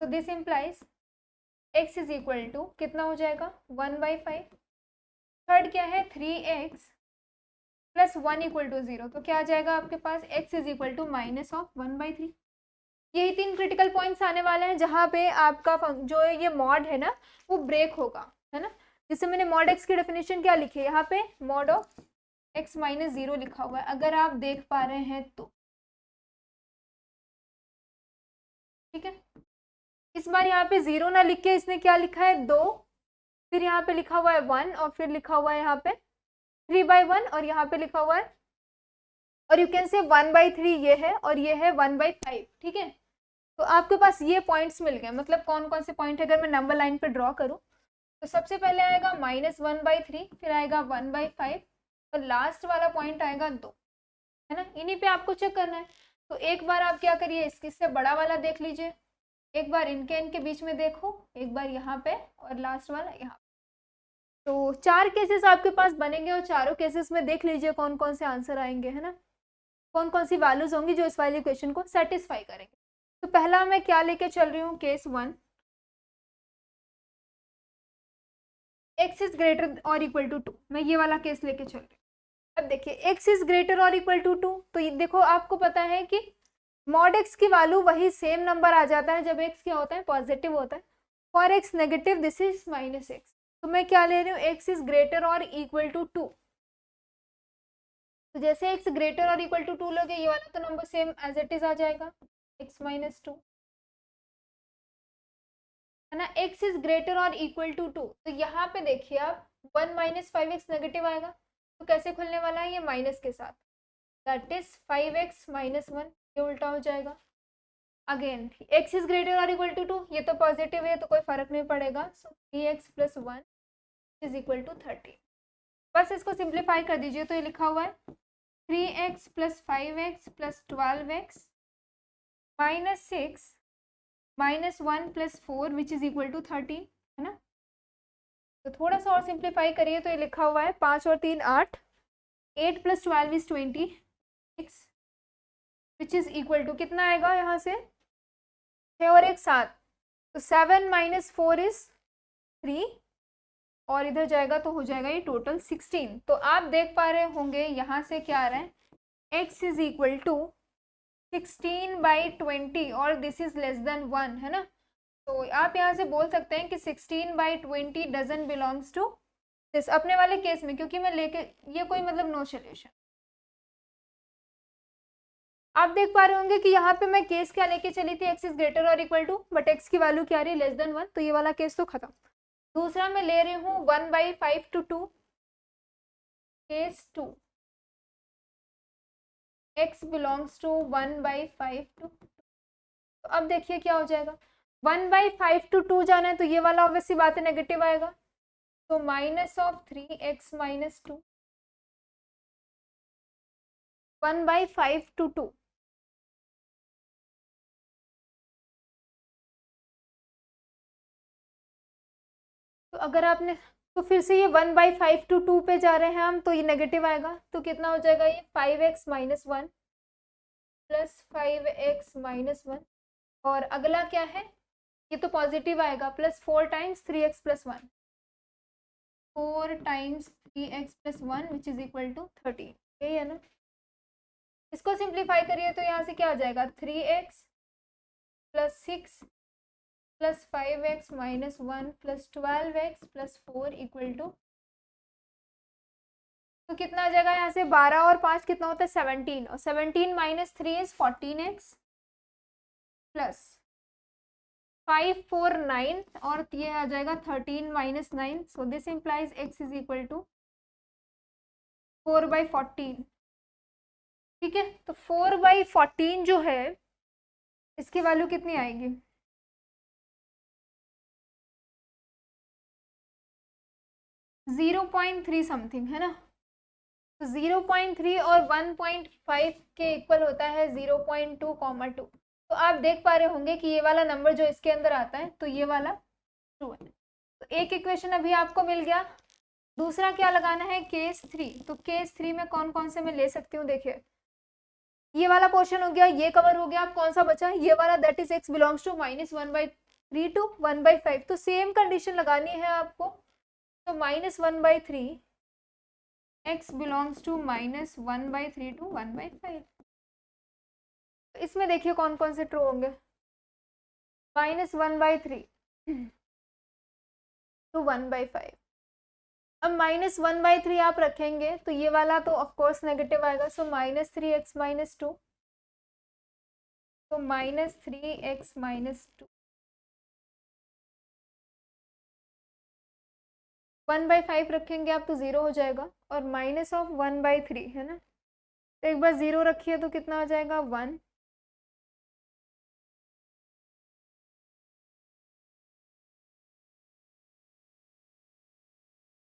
तो this implies x is equal to कितना हो जाएगा, 1/5। थर्ड क्या है, 3x प्लस 1 इक्वल टू 0, तो क्या आ जाएगा आपके पास, x is equal to minus of 1/3। यही 3 क्रिटिकल पॉइंट्स आने वाले हैं जहाँ पे आपका जो ये मॉड है ना वो ब्रेक होगा, है ना। जिससे मैंने मॉड एक्स की डेफिनेशन क्या लिखी है, यहाँ पे मॉड ऑफ एक्स माइनस 0 लिखा हुआ है, अगर आप देख पा रहे हैं तो, ठीक है। इस बार यहाँ पे 0 ना लिख के इसने क्या लिखा है, 2, फिर यहाँ पे लिखा हुआ है 1 और फिर लिखा हुआ है यहाँ पे 3/1 और यहाँ पे लिखा हुआ है, और यू कैन से 1/3 ये है और ये है 1/5, ठीक है। तो आपके पास ये पॉइंट्स मिल गए, मतलब कौन कौन से पॉइंट है, अगर मैं नंबर लाइन पे ड्रॉ करूँ तो सबसे पहले आएगा -1/3, फिर आएगा 1/5 और लास्ट वाला पॉइंट आएगा 2। है ना, इन्हीं पे आपको चेक करना है। तो एक बार आप क्या करिए, इससे बड़ा वाला देख लीजिए, एक बार इनके बीच में देखो, एक बार यहाँ पे, और लास्ट वाला यहाँ। तो 4 केसेस आपके पास बनेंगे और चारों केसेस में देख लीजिए कौन कौन से आंसर आएंगे, है ना, कौन कौन सी वैल्यूज होंगी जो इस वाली क्वेश्चन को सेटिस्फाई करेंगे। तो पहला मैं क्या लेके चल रही हूँ, case 1, x is greater or equal to 2, मैं ये वाला केस लेके चल रही हूँ। अब देखिए x is greater or equal to 2, तो ये देखो आपको पता है कि मॉड x की वैल्यू वही सेम नंबर आ जाता है जब x क्या होता है, पॉजिटिव होता है। For x negative this is -x, तो मैं क्या ले रही हूँ, x is greater or equal to 2। तो जैसे x greater or equal to 2 लोगे, ये वाला तो नंबर सेम एज इट इज आ जाएगा, x माइनस 2, है ना। x is greater or equal to 2, तो यहाँ पे देखिए आप 1 माइनस 5x नेगेटिव आएगा, तो कैसे खुलने वाला है, ये माइनस के साथ, दैट इज 5x माइनस 1, ये उल्टा हो जाएगा। Again x is greater or equal to 2, ये तो पॉजिटिव है तो कोई फर्क नहीं पड़ेगा, so 3x plus 1 is equal to 30। बस इसको सिंप्लीफाई कर दीजिए, तो ये लिखा हुआ है 3x plus 5x plus 12x minus 6 minus 1 plus 4 which is equal to 13, है ना। तो थोड़ा सा और सिंप्लीफाई करिए, तो ये लिखा हुआ है 5 और 3 8, 8 plus 12 is 26 which is equal to कितना आएगा, यहाँ से 6 और 1 7, तो 7 माइनस 4 इज 3, और इधर जाएगा तो हो जाएगा ये टोटल 16। तो आप देख पा रहे होंगे यहाँ से क्या आ रहा है, x इज इक्वल टू 16/20 और दिस इज लेस देन 1, है ना। तो आप यहाँ से बोल सकते हैं कि 16/20 डजंट बिलोंग्स टू दिस, अपने वाले केस में, क्योंकि मैं लेके ये कोई मतलब नो सोल्यूशन। आप देख पा रहे होंगे कि यहाँ पे मैं केस क्या लेके चली थी, x is greater or equal to, but x की वैल्यू क्या आ रही है, लेस देन 1, तो ये वाला केस तो खत्म। दूसरा मैं ले रही हूँ 1/5 to 2, case 2, x belongs to 1/5 to 2। तो अब देखिए क्या हो जाएगा, 1/5 to 2 जाना है, तो ये वाला ऑब्वियसली बात है नेगेटिव आएगा, तो minus of 3x minus 2, 1/5 to 2। तो अगर आपने, तो फिर से ये 1/5 to 2 पे जा रहे हैं हम, तो ये नेगेटिव आएगा, तो कितना हो जाएगा, ये 5x minus 1 plus 5x minus 1, और अगला क्या है, ये तो पॉजिटिव आएगा, plus 4 times 3x plus 1, 4 times 3x plus 1 which is equal to 13, यही है ना। इसको सिंप्लीफाई करिए, तो यहाँ से क्या आ जाएगा, 3x plus 6 plus 5x minus 1 plus 12x plus 4 equal to, तो कितना आ जाएगा यहाँ से, 12 और 5 कितना होता है, 17, और 17 माइनस 3 इज 14x प्लस 5 4 9, और ये आ जाएगा 13 minus 9, so this implies x is equal to 4/14। ठीक है, तो 4/14 जो है इसकी वैल्यू कितनी आएगी, 0.3 समथिंग, है ना। तो 0.3 और 1.5 के इक्वल होता है 0.2, 2। तो आप देख पा रहे होंगे कि ये वाला नंबर जो इसके अंदर आता है, तो ये वाला ट्रू है। तो एक इक्वेशन अभी आपको मिल गया। दूसरा क्या लगाना है, केस 3। तो केस 3 में कौन कौन से मैं ले सकती हूँ, देखिए ये वाला पोर्शन हो गया, ये कवर हो गया, अब कौन सा बचा, ये वाला, that is x belongs to -1/3 to 1/5। तो सेम कंडीशन लगानी है आपको, तो -1/3 x बिलोंग्स टू -1/3 टू 1/5। इसमें देखिए कौन कौन से ट्रू होंगे, -1/3 टू 1/5। अब -1/3 आप रखेंगे तो ये वाला तो ऑफकोर्स नेगेटिव आएगा, सो -3x माइनस 2, तो -3x माइनस 2, 1/5 रखेंगे आप तो 0 हो जाएगा, और माइनस ऑफ 1/3, है ना। तो एक बार 0 रखिए तो कितना आ जाएगा, 1।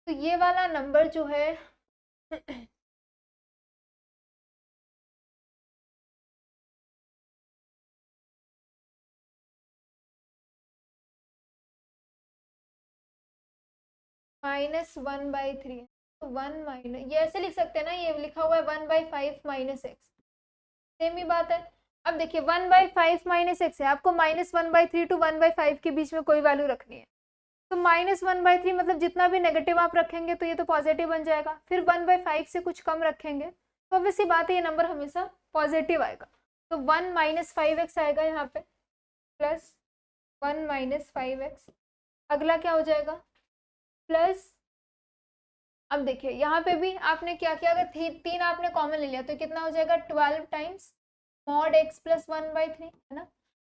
तो ये वाला नंबर जो है -1/3, तो 1 माइनस, ये ऐसे लिख सकते हैं ना, ये लिखा हुआ है 1/5 माइनस एक्स, सेम ही बात है। अब देखिए 1/5 माइनस एक्स है, आपको -1/3 टू 1/5 के बीच में कोई वैल्यू रखनी है, तो -1/3 मतलब जितना भी नेगेटिव आप रखेंगे तो ये तो पॉजिटिव बन जाएगा, फिर 1/5 से कुछ कम रखेंगे तो ऑब्वियसली बात है ये नंबर हमेशा पॉजिटिव आएगा, तो 1 माइनस 5x आएगा यहाँ पे, प्लस 1 माइनस 5x, अगला क्या हो जाएगा प्लस, अब देखिए यहाँ पे भी आपने क्या किया, अगर तीन आपने कॉमन ले लिया तो कितना हो जाएगा 12 टाइम्स मॉड x प्लस 1/3 है ना।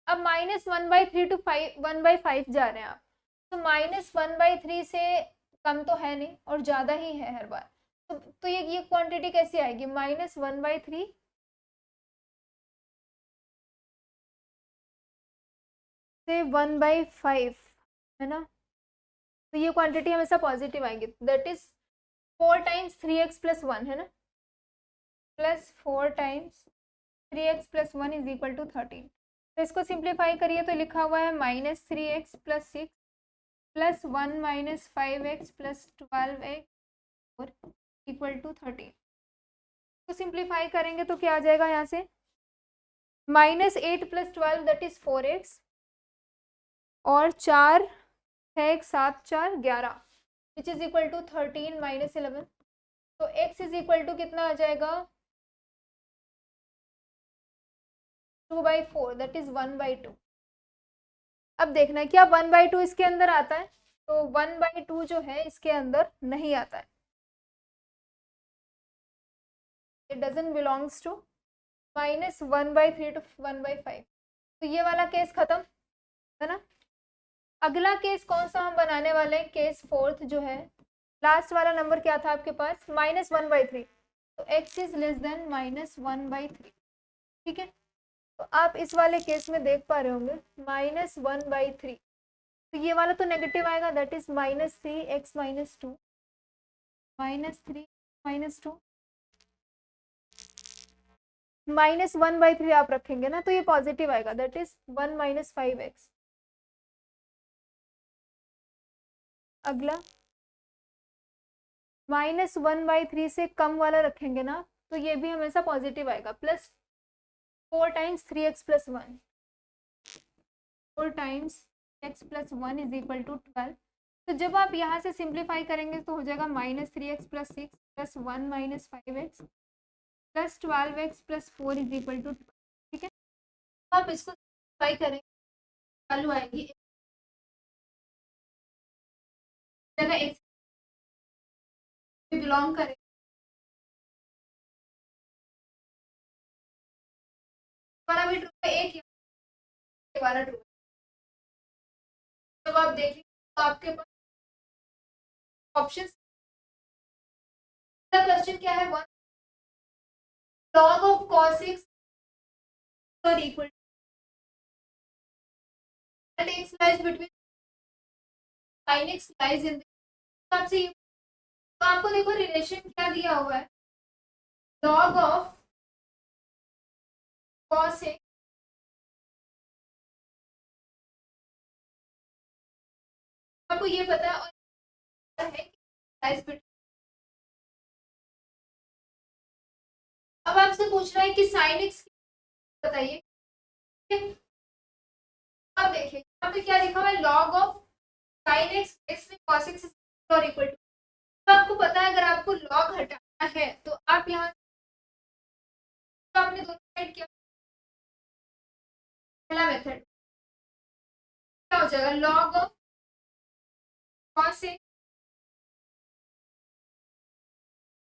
अब -1/3 टू 1/5 जा रहे हैं आप, तो -1/3 से कम तो है नहीं और ज़्यादा ही है हर बार, तो ये क्वांटिटी कैसी आएगी, -1/3 से 1/5 है ना, तो ये क्वांटिटी हमेशा पॉजिटिव आएगी, that is 4 times 3x plus 1 है ना, plus 4 times 3x plus 1 is equal to 13, तो इसको सिंप्लीफाई करिए तो लिखा हुआ है -3x plus 6 plus 1 minus 5x plus 12x और इक्वल टू 13, तो सिंप्लीफाई करेंगे तो क्या आ जाएगा यहाँ से, -8 प्लस 12 दैट इज 4x और 4 6 7 4 11 which is equal to 13 minus 11, तो x इज इक्वल टू कितना आ जाएगा 2/4 दैट इज 1/2। अब देखना है क्या 1/2 इसके अंदर आता है, तो 1/2 जो है इसके अंदर नहीं आता है, it doesn't belongs to -1/3 to 1/5, तो ये वाला केस खत्म है ना। अगला केस कौन सा हम बनाने वाले हैं, केस फोर्थ जो है, लास्ट वाला नंबर क्या था आपके पास -1/3, तो x इज लेस देन -1/3, ठीक है। तो आप इस वाले केस में देख पा रहे होंगे -1/3, तो ये वाला तो नेगेटिव आएगा, दैट इज -3x - 2 -3 - 2 -1/3 आप रखेंगे ना तो ये पॉजिटिव आएगा, दैट इज 1 माइनस 5x। अगला -1/3 से कम वाला रखेंगे ना तो ये भी हमेशा पॉजिटिव आएगा, plus 4 times 3x plus 1, 4 times x plus 1 is equal to 12, तो जब आप यहाँ से सिंप्लीफाई करेंगे तो हो जाएगा -3x plus 6 plus 1 minus 5x plus 12x plus 4 is equal to, ठीक है। तो आप इसको सिंप्लीफाई करेंगे वैल्यू आएगी जगह x बिलोंग करें, हमारा भी ट्रू है, एक हमारा ट्रू है, जब आप देखेंगे तो आपके पास ऑप्शन, क्वेश्चन क्या है, 1 log of cos x are equal to x lies between sin x lies in the, आपसे तो आपको देखो रिलेशन क्या दिया हुआ है, log of cos x, आपको ये पता है और है lies between, अब आपसे पूछ रहा है कि sin x बताइए, अब देखिए यहाँ पे क्या लिखा हुआ है, log of sin x x में cos x और इक्वल टू, तो आपको पता है अगर आपको log हटाना है तो आप यहाँ तो आपने दोनों साइड किया, पहला मेथड क्या हो जाएगा, log of cos x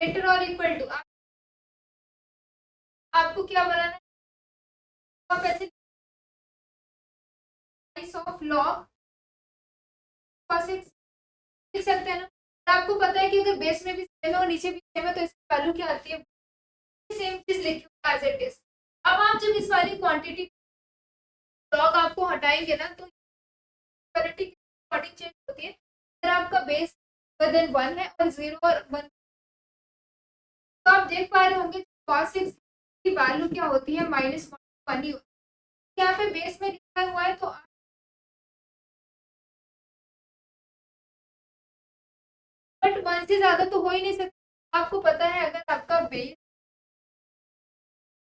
greater or equal to, आपको क्या बनाना है, आप ऐसे ऑफ log cos x लिख सकते हैं ना, तो आपको पता है कि अगर बेस में भी सेम है और नीचे भी सेम है तो इसकी वैल्यू क्या आती है, सेम चीज लिखी एज इट इज। अब आप जब इस वाली क्वांटिटी लॉग आपको हटाएंगे ना तो क्वांटिटी अकॉर्डिंग चेंज होती है, अगर आपका बेस देन 1 है और 0 और 1, तो आप देख पा रहे होंगे cos x की वैल्यू क्या होती है, -1 ही होती है, यहाँ पे बेस में लिखा हुआ है तो बट 1 से ज़्यादा तो हो ही नहीं सकता। आपको पता है अगर आपका बेस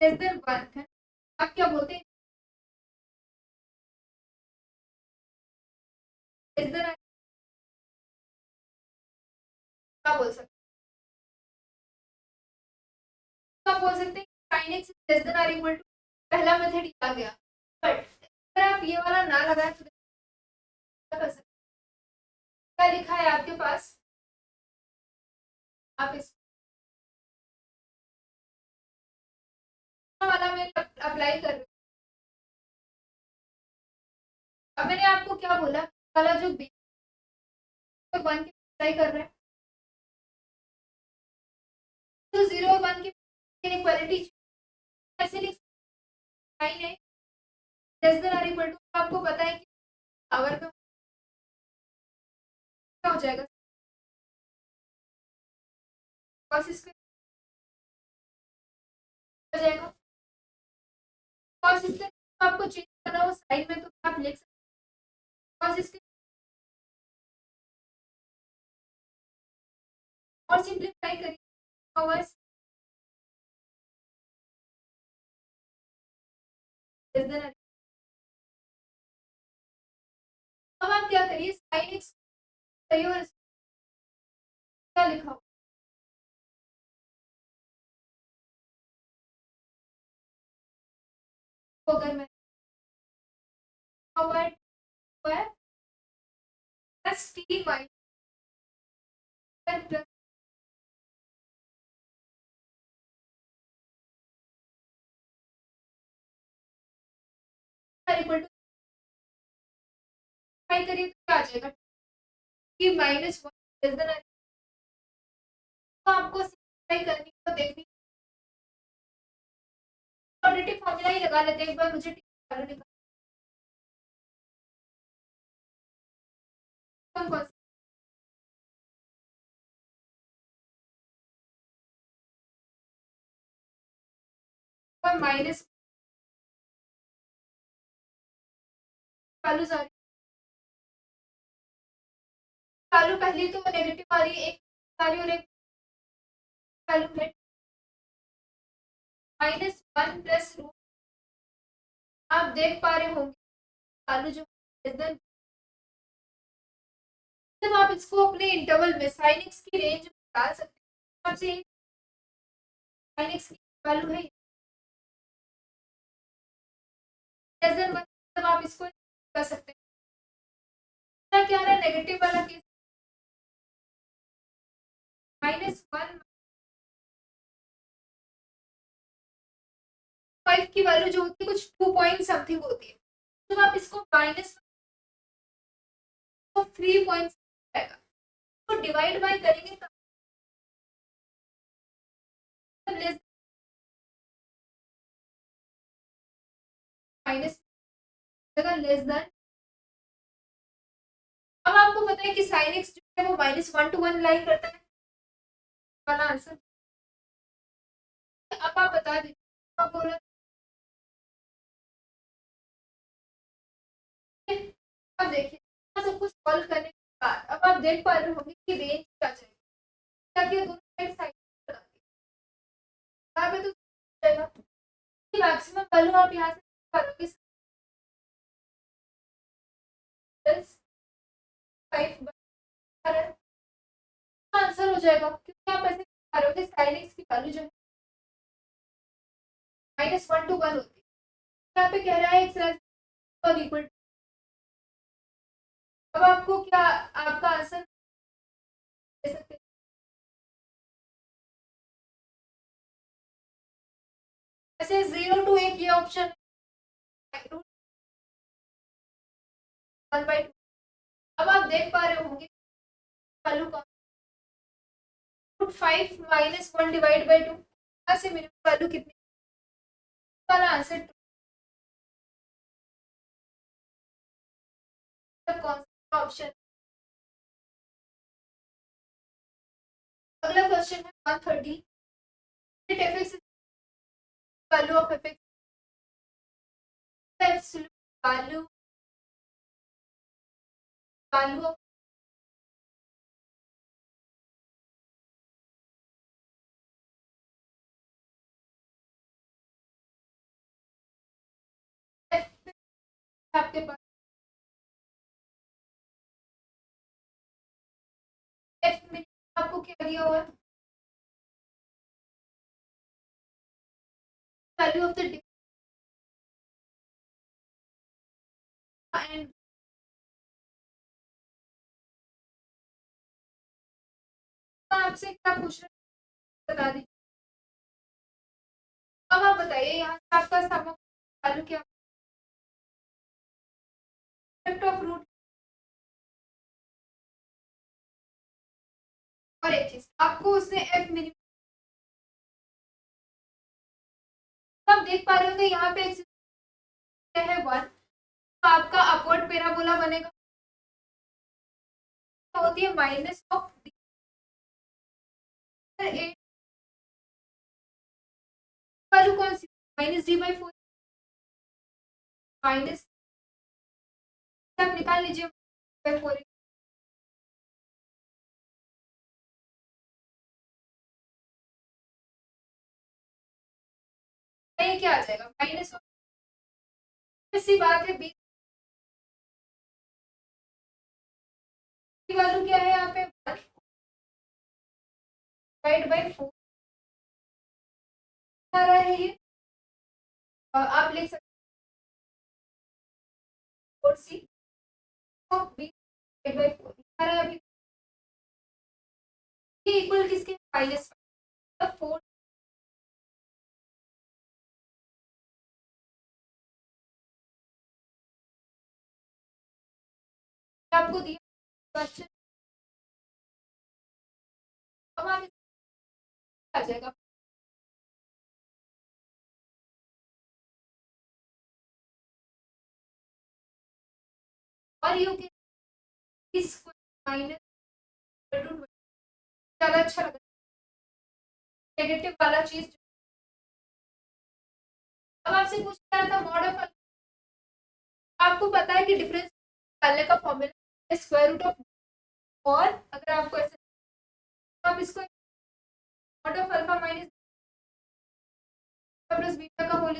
लेस देन 1 है, आप क्या बोलते हैं? लेस देन क्या बोल सकते हैं? आप बोल सकते हैं sin x less than or equal to, पहला मेथड ये आ गया। बट अगर आप ये वाला ना लगाएं तो क्या कर सकते हैं? क्या लिखा है आपके पास? आप इस वाला में अप्लाई कर रहे हो। अब मैंने आपको क्या बोला, वाला जो बी 1 के अप्लाई कर रहे हैं, तो 0 और 1 की इनइक्वालिटी ऐसे लिख सकते हैं, less than or equal to, आपको पता है कि पावर में क्या हो जाएगा, cos स्क्वायर हो जाएगा। cos स्क्वायर आपको चेंज करना हो साइड में तो आप लिख सकते हैं cos स्क्वायर, और सिंपलीफाई करिए पावर लेस देन आर। अब आप क्या करिए, sin x करिए और क्या लिखा हो, तो अगर मैं power square plus t y plus equal to five करिए तो क्या आ जाएगा, t माइनस 1 लेस देन, तो आपको सिंपलीफाई करनी तो देखनी क्वाड्रेटिक फॉर्मूला ही लगा लेते हैं एक बार, मुझे टी वैल्यू निकाल कौन कौन सा माइनस वैल्यूज आ रही, वैल्यू पहली तो नेगेटिव आ रही है, एक वैल्यू और एक वैल्यू है माइनस 1 प्लस रूट, आप देख पा रहे होंगे वैल्यू जो इधर, जब आप इसको अपने इंटरवल में sin x की रेंज में डाल सकते हैं, आपसे sin x की वैल्यू है लेस देन 1, तब आप इसको कर सकते हैं। क्या आ रहा है नेगेटिव वाला केस, माइनस 1 5 की वैल्यू जो होती है कुछ 2 पॉइंट समथिंग होती है, जब आप इसको माइनस तो 3 पॉइंट आएगा, तो डिवाइड बाय करेंगे तब लेस माइनस जगह लेस देन। अब आपको पता है कि sin x जो है वो -1 to 1 लाइन करता है वाला आंसर। अब आप बता दीजिए, आप बोल रहे थे, अब देखिए सब कुछ सॉल्व करने के बाद अब आप देख पा रहे होंगे कि रेंज क्या चाहिए, ताकि दोनों साइड साइड बना यहाँ पे तो जाएगा मैक्सिमम वैल्यू आप यहाँ से पाओगे 5 आंसर हो जाएगा, क्योंकि आप ऐसे करोगे sin x की वैल्यू जो है -1 to 1 होती है, यहाँ पे कह रहा है x और इक्वल, अब आपको क्या आपका आंसर दे सकते हैं, ऐसे 0 to 1 ये ऑप्शन 1/2। अब आप देख पा रहे होंगे वैल्यू कौन, √5 - 1 डिवाइड बाई 2, यहाँ से मिनिमम वैल्यू कितनी वाला आंसर कौन सा ऑप्शन। अगला क्वेश्चन है 130, fx value of fx absolute value value of आपके पास एफ मिनिमम आपको क्या दिया हुआ है, वैल्यू ऑफ द एंड आपसे क्या पूछ रहे हैं बता दीजिए। अब आप बताइए यहाँ से आपका सम वैल्यू क्या, प्रोडक्ट ऑफ रूट। और एक चीज आपको उसने एफ मिनिमम, आप देख पा रहे होंगे यहाँ पे एक है 1, तो आपका अपवर्ड पैराबोला बनेगा, तो होती है माइनस ऑफ एट, वैल्यू कौन सी माइनस डी बाई 4, माइनस आप निकाल लीजिए बाई 4, ये क्या आ जाएगा माइनस ऑफ, ऐसी बात है बी की वैल्यू क्या है यहाँ पे 1 डिवाइड बाई 4 आ रहा है ये, आप लिख सकते 4c of B divide by 4 आ रहा है अभी, ये इक्वल किसके माइनस 4, आपको दिया क्वेश्चन, अब आप आ जाएगा और यू के इस माइनस ज़्यादा अच्छा लगा नेगेटिव वाला चीज। अब आपसे पूछ रहा था मॉड ऑफ, आपको पता है कि डिफरेंस निकालने का फॉर्मूला स्क्वायर रूट ऑफ, और अगर आपको ऐसे तो आप इसको mod of alpha minus plus beta का whole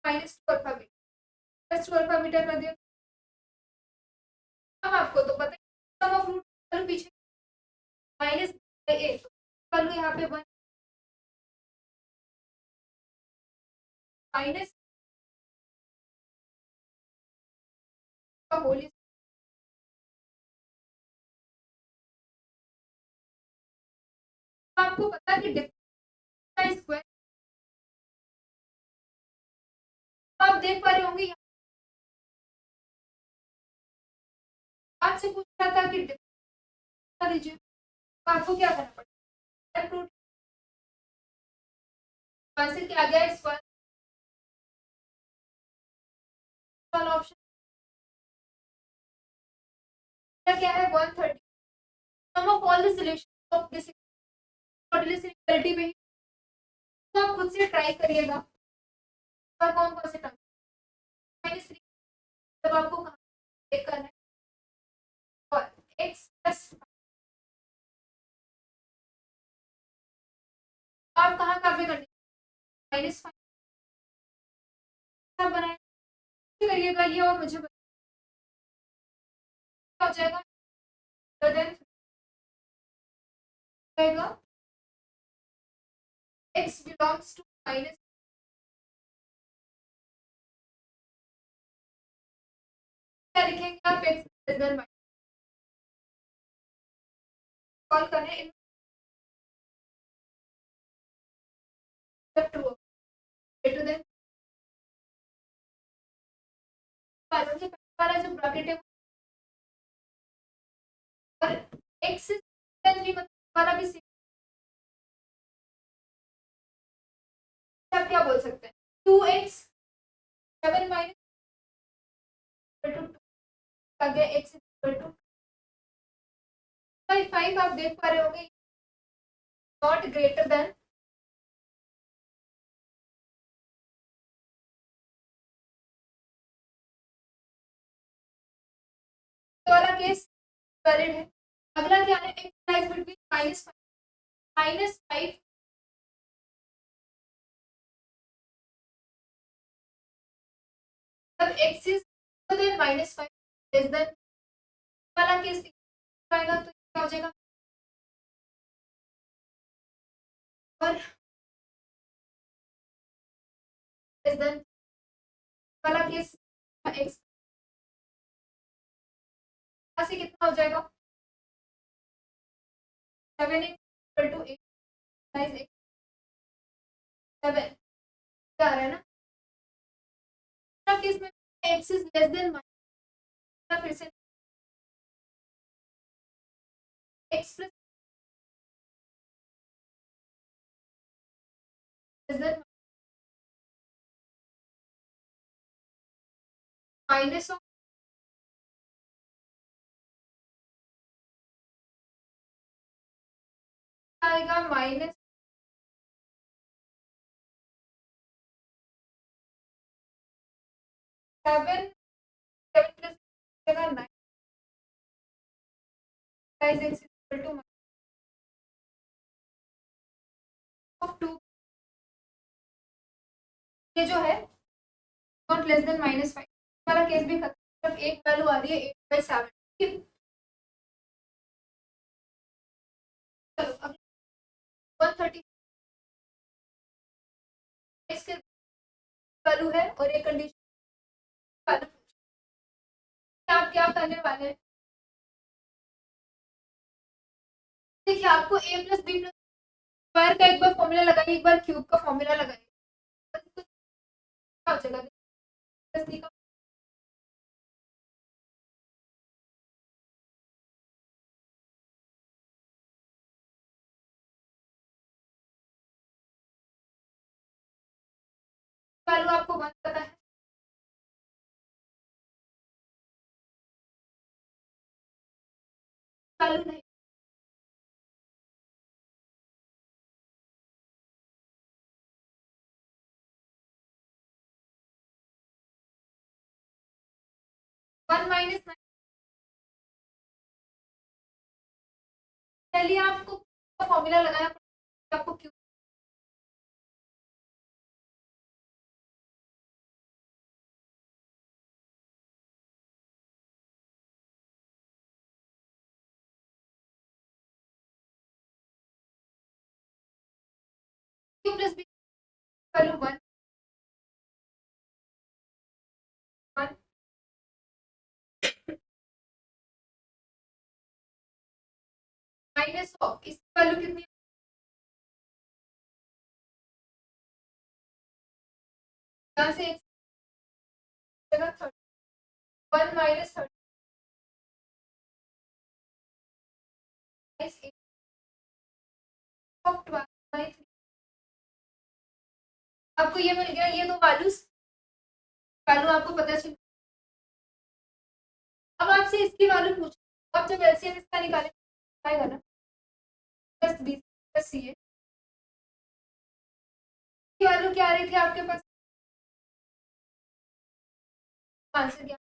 minus 2 alpha beta plus 2 alpha beta कर दिया। अब आपको तो पता है सम ऑफ रूट वालों पीछे माइनस ए वालों यहाँ पे 1 माइनस का होल, आपको पता है कि डिफरेंस का स्क्वायर, आप देख पा रहे होंगे आपसे पूछ रहा था कि डिफरेंस दीजिए, तो आपको क्या करना पड़ेगा रूट आंसर क्या आ गया स्क्वायर वाला ऑप्शन क्या है 130 sum of all the solution of this modulus equality में, तो आप खुद से ट्राई करिएगा और कौन कौन से टर्म माइनस 3 तब आपको कहाँ चेक करना है, और x प्लस आप कहाँ काफी करनी माइनस 5 बनाए करिएगा ये, और मुझे क्या हो जाएगा देन जाएगा x बिलोंग्स टू माइनस, क्या लिखेंगे आप x less then minus, call करें इन टू टू देन वालों के वाला जो ब्रैकेट है और x वाला भी आप क्या बोल सकते हैं 2x 7 माइनस टू आ गया x इक्वल टू 5 आप देख पा रहे होंगे नॉट ग्रेटर देन, तो वाला केस वैलिड है। अगला क्या है x लाइज बिटवीन माइनस 5 तब जब x is then -5 less than वाला केस आएगा तो क्या हो जाएगा, और लेस देन वाला केस x से कितना हो जाएगा, 7 इक्वल टू 8 x 7 क्या आ रहा है ना केस में x इज लेस देन फिर से x plus less than minus of आएगा -7 7 plus 9 x equal two of 2, ये जो है नॉट लेस देन -5 वाला केस भी खत्म, सिर्फ एक वैल्यू आ रही है 8/7। ठीक, चलो अब 130 इसके वैल्यू है और एक कंडीशन वैल्यू, आप क्या करने वाले हैं, देखिए आपको a plus B plus square का एक बार फॉर्मूला लगाइए, एक बार क्यूब का फॉर्मूला लगाइए, क्या हो जाएगा प्लस b का वैल्यू आपको 1 पता है, वैल्यू नहीं 1 माइनस 9, चलिए आपको फॉर्मूला लगाया आपको cube plus B value 1 1 minus of इसकी वैल्यू कितनी यहाँ से एक जगह 1 माइनस 30 ऑफ 12 आपको ये मिल गया, ये दो वैल्यू आपको पता चल, अब आपसे इसकी वैल्यू पूछ, अब जब एलसीएम इसका निकाले आएगा ना प्लस बी प्लस सी है, की वैल्यू क्या आ रही थी आपके पास, आंसर क्या,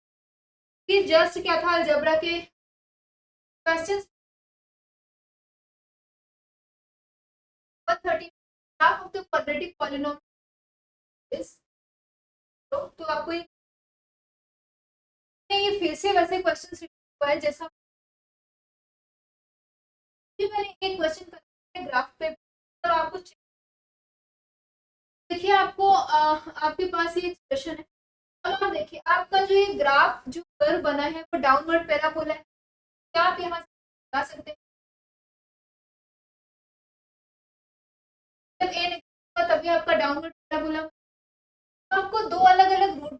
कि जस्ट क्या था अलजेब्रा के questions 130 half of the quadratic polynomial is, तो आपको ये फिर से वैसे क्वेश्चन हुआ है जैसा मैंने एक क्वेश्चन कर ग्राफ पे और आपको देखिए आपको आपके पास ये एक्सप्रेशन है, अब आप देखिए आपका जो ये ग्राफ जो कर्व बना है वो डाउनवर्ड पैराबोला है, क्या आप यहाँ से बता सकते हैं जब ए निकलेगा तभी आपका डाउनवर्ड पैराबोला, आपको दो अलग अलग रूट,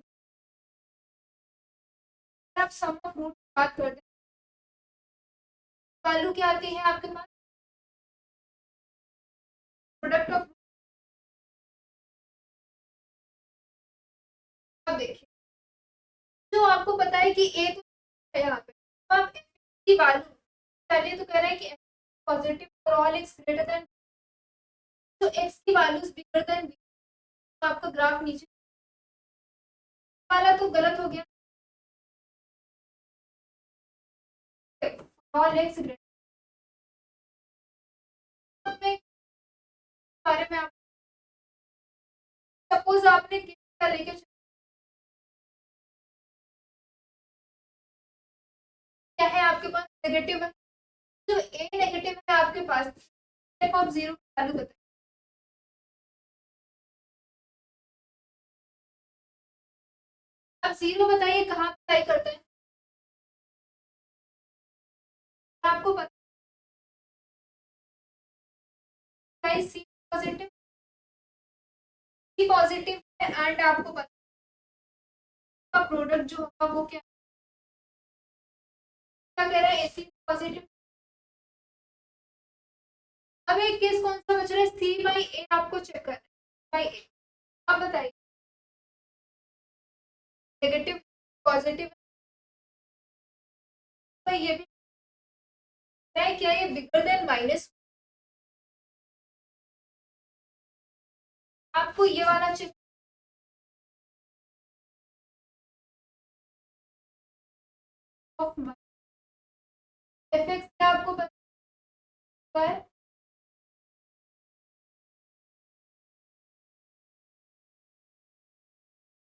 आप सम ऑफ रूट बात कर दें वैल्यू क्या आती है आपके पास, प्रोडक्ट ऑफ, अब देखिए जो आपको पता है कि ए तो है यहाँ पे, तो आप की वैल्यू पहले तो कह रहे हैं कि positive for all x greater than, तो एक्स की वैल्यूज बिगर देन बी, तो आपका ग्राफ नीचे वाला तो गलत हो गया, ऑल एक्स ग्रेटर बारे में आप सपोज आपने किसका लेके क्या है आपके पास, नेगेटिव है। जो ए नेगेटिव है आपके पास, स्टेप ऑफ जीरो की वैल्यू बताइए। अब जीरो बताइए कहाँ अप्लाई करते हैं, आपको पता है सी पॉजिटिव, सी पॉजिटिव है एंड आपको पता है प्रोडक्ट जो होगा वो क्या क्या कह रहा है, एसी पॉजिटिव। अब एक केस कौन सा बच रहा है, सी बाई ए आपको चेक करना है, बाई ए। अब बताइए नेगेटिव पॉजिटिव, तो ये भी है क्या, ये बिगर देन माइनस, आपको ये वाला चेक ऑफ एफ एक्स क्या आपको पता है,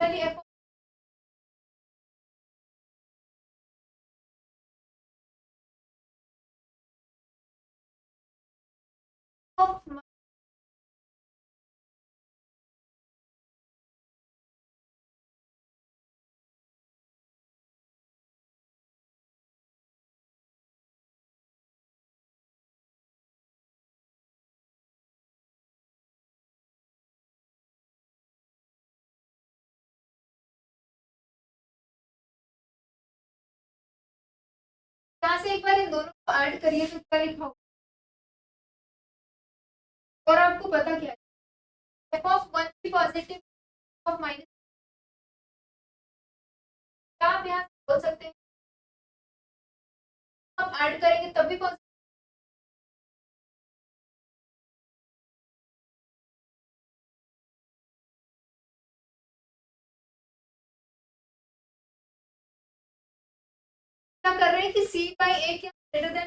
चलिए एफ ऑफ यहाँ से एक बार इन दोनों को ऐड करिए तो क्या लिखा होगा, और आपको पता क्या है, एफ ऑफ वन भी पॉजिटिव, ऑफ माइनस, क्या आप यहाँ से बोल सकते हैं आप ऐड करेंगे तब भी पॉजिटिव, क्या कर रहे हैं कि सी बाई ए क्या ग्रेटर देन,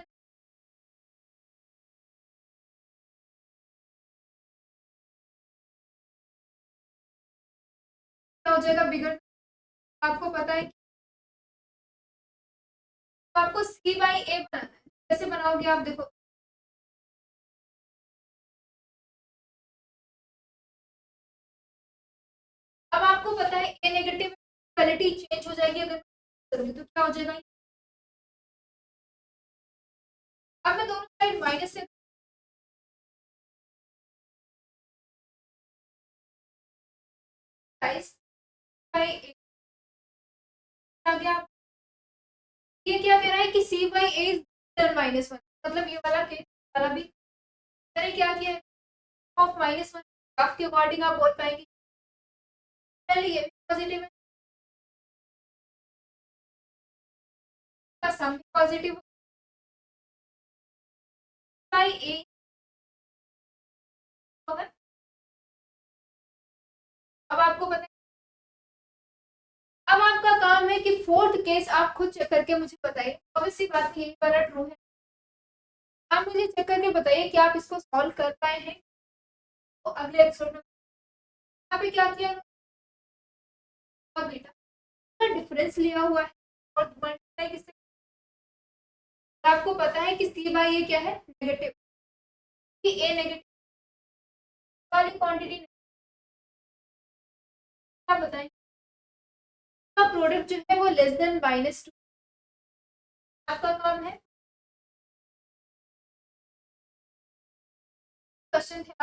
क्या हो जाएगा बिगर, आपको पता है तो आपको सी बाई ए बनाना है, कैसे बनाओगे आप देखो, अब आपको पता है ए नेगेटिव क्वालिटी चेंज हो जाएगी अगर करोगे तो क्या हो जाएगा, अब मैं दोनों साइड माइनस से प्राइस बाई ए आ गया, ये क्या कह रहा है कि c by a is minus one, मतलब ये वाला केस वाला भी मैंने क्या किया ऑफ माइनस वन, ग्राफ के अकॉर्डिंग आप बोल पाएंगे चलिए ये भी पॉजिटिव है, का सम भी पॉजिटिव बाई ए होगा। अब आपको पता है, अब आपका काम है कि फोर्थ केस आप खुद चेक करके मुझे बताइए, ऑब्वियसली बात की वाला ट्रू है, आप मुझे चेक करके बताइए कि आप इसको सॉल्व कर पाए हैं, तो अगले एपिसोड में यहाँ पे क्या किया और बेटा डिफरेंस लिया हुआ है और मल्टीप्लाई किससे, आपको पता है कि सी बाई ए क्या है नेगेटिव, कि ए नेगेटिव वाली क्वांटिटी क्या बताएं, का प्रोडक्ट जो है वो लेस देन माइनस टू, आपका काम है, क्वेश्चन थे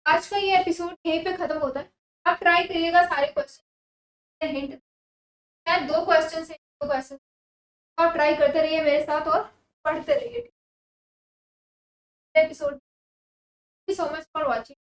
आज का ये एपिसोड यहीं पे खत्म होता है, आप ट्राई करिएगा सारे क्वेश्चन, हिंट मैं दो क्वेश्चन से दो क्वेश्चन, आप ट्राई करते रहिए मेरे साथ और पढ़ते रहिए episode, so much for watching.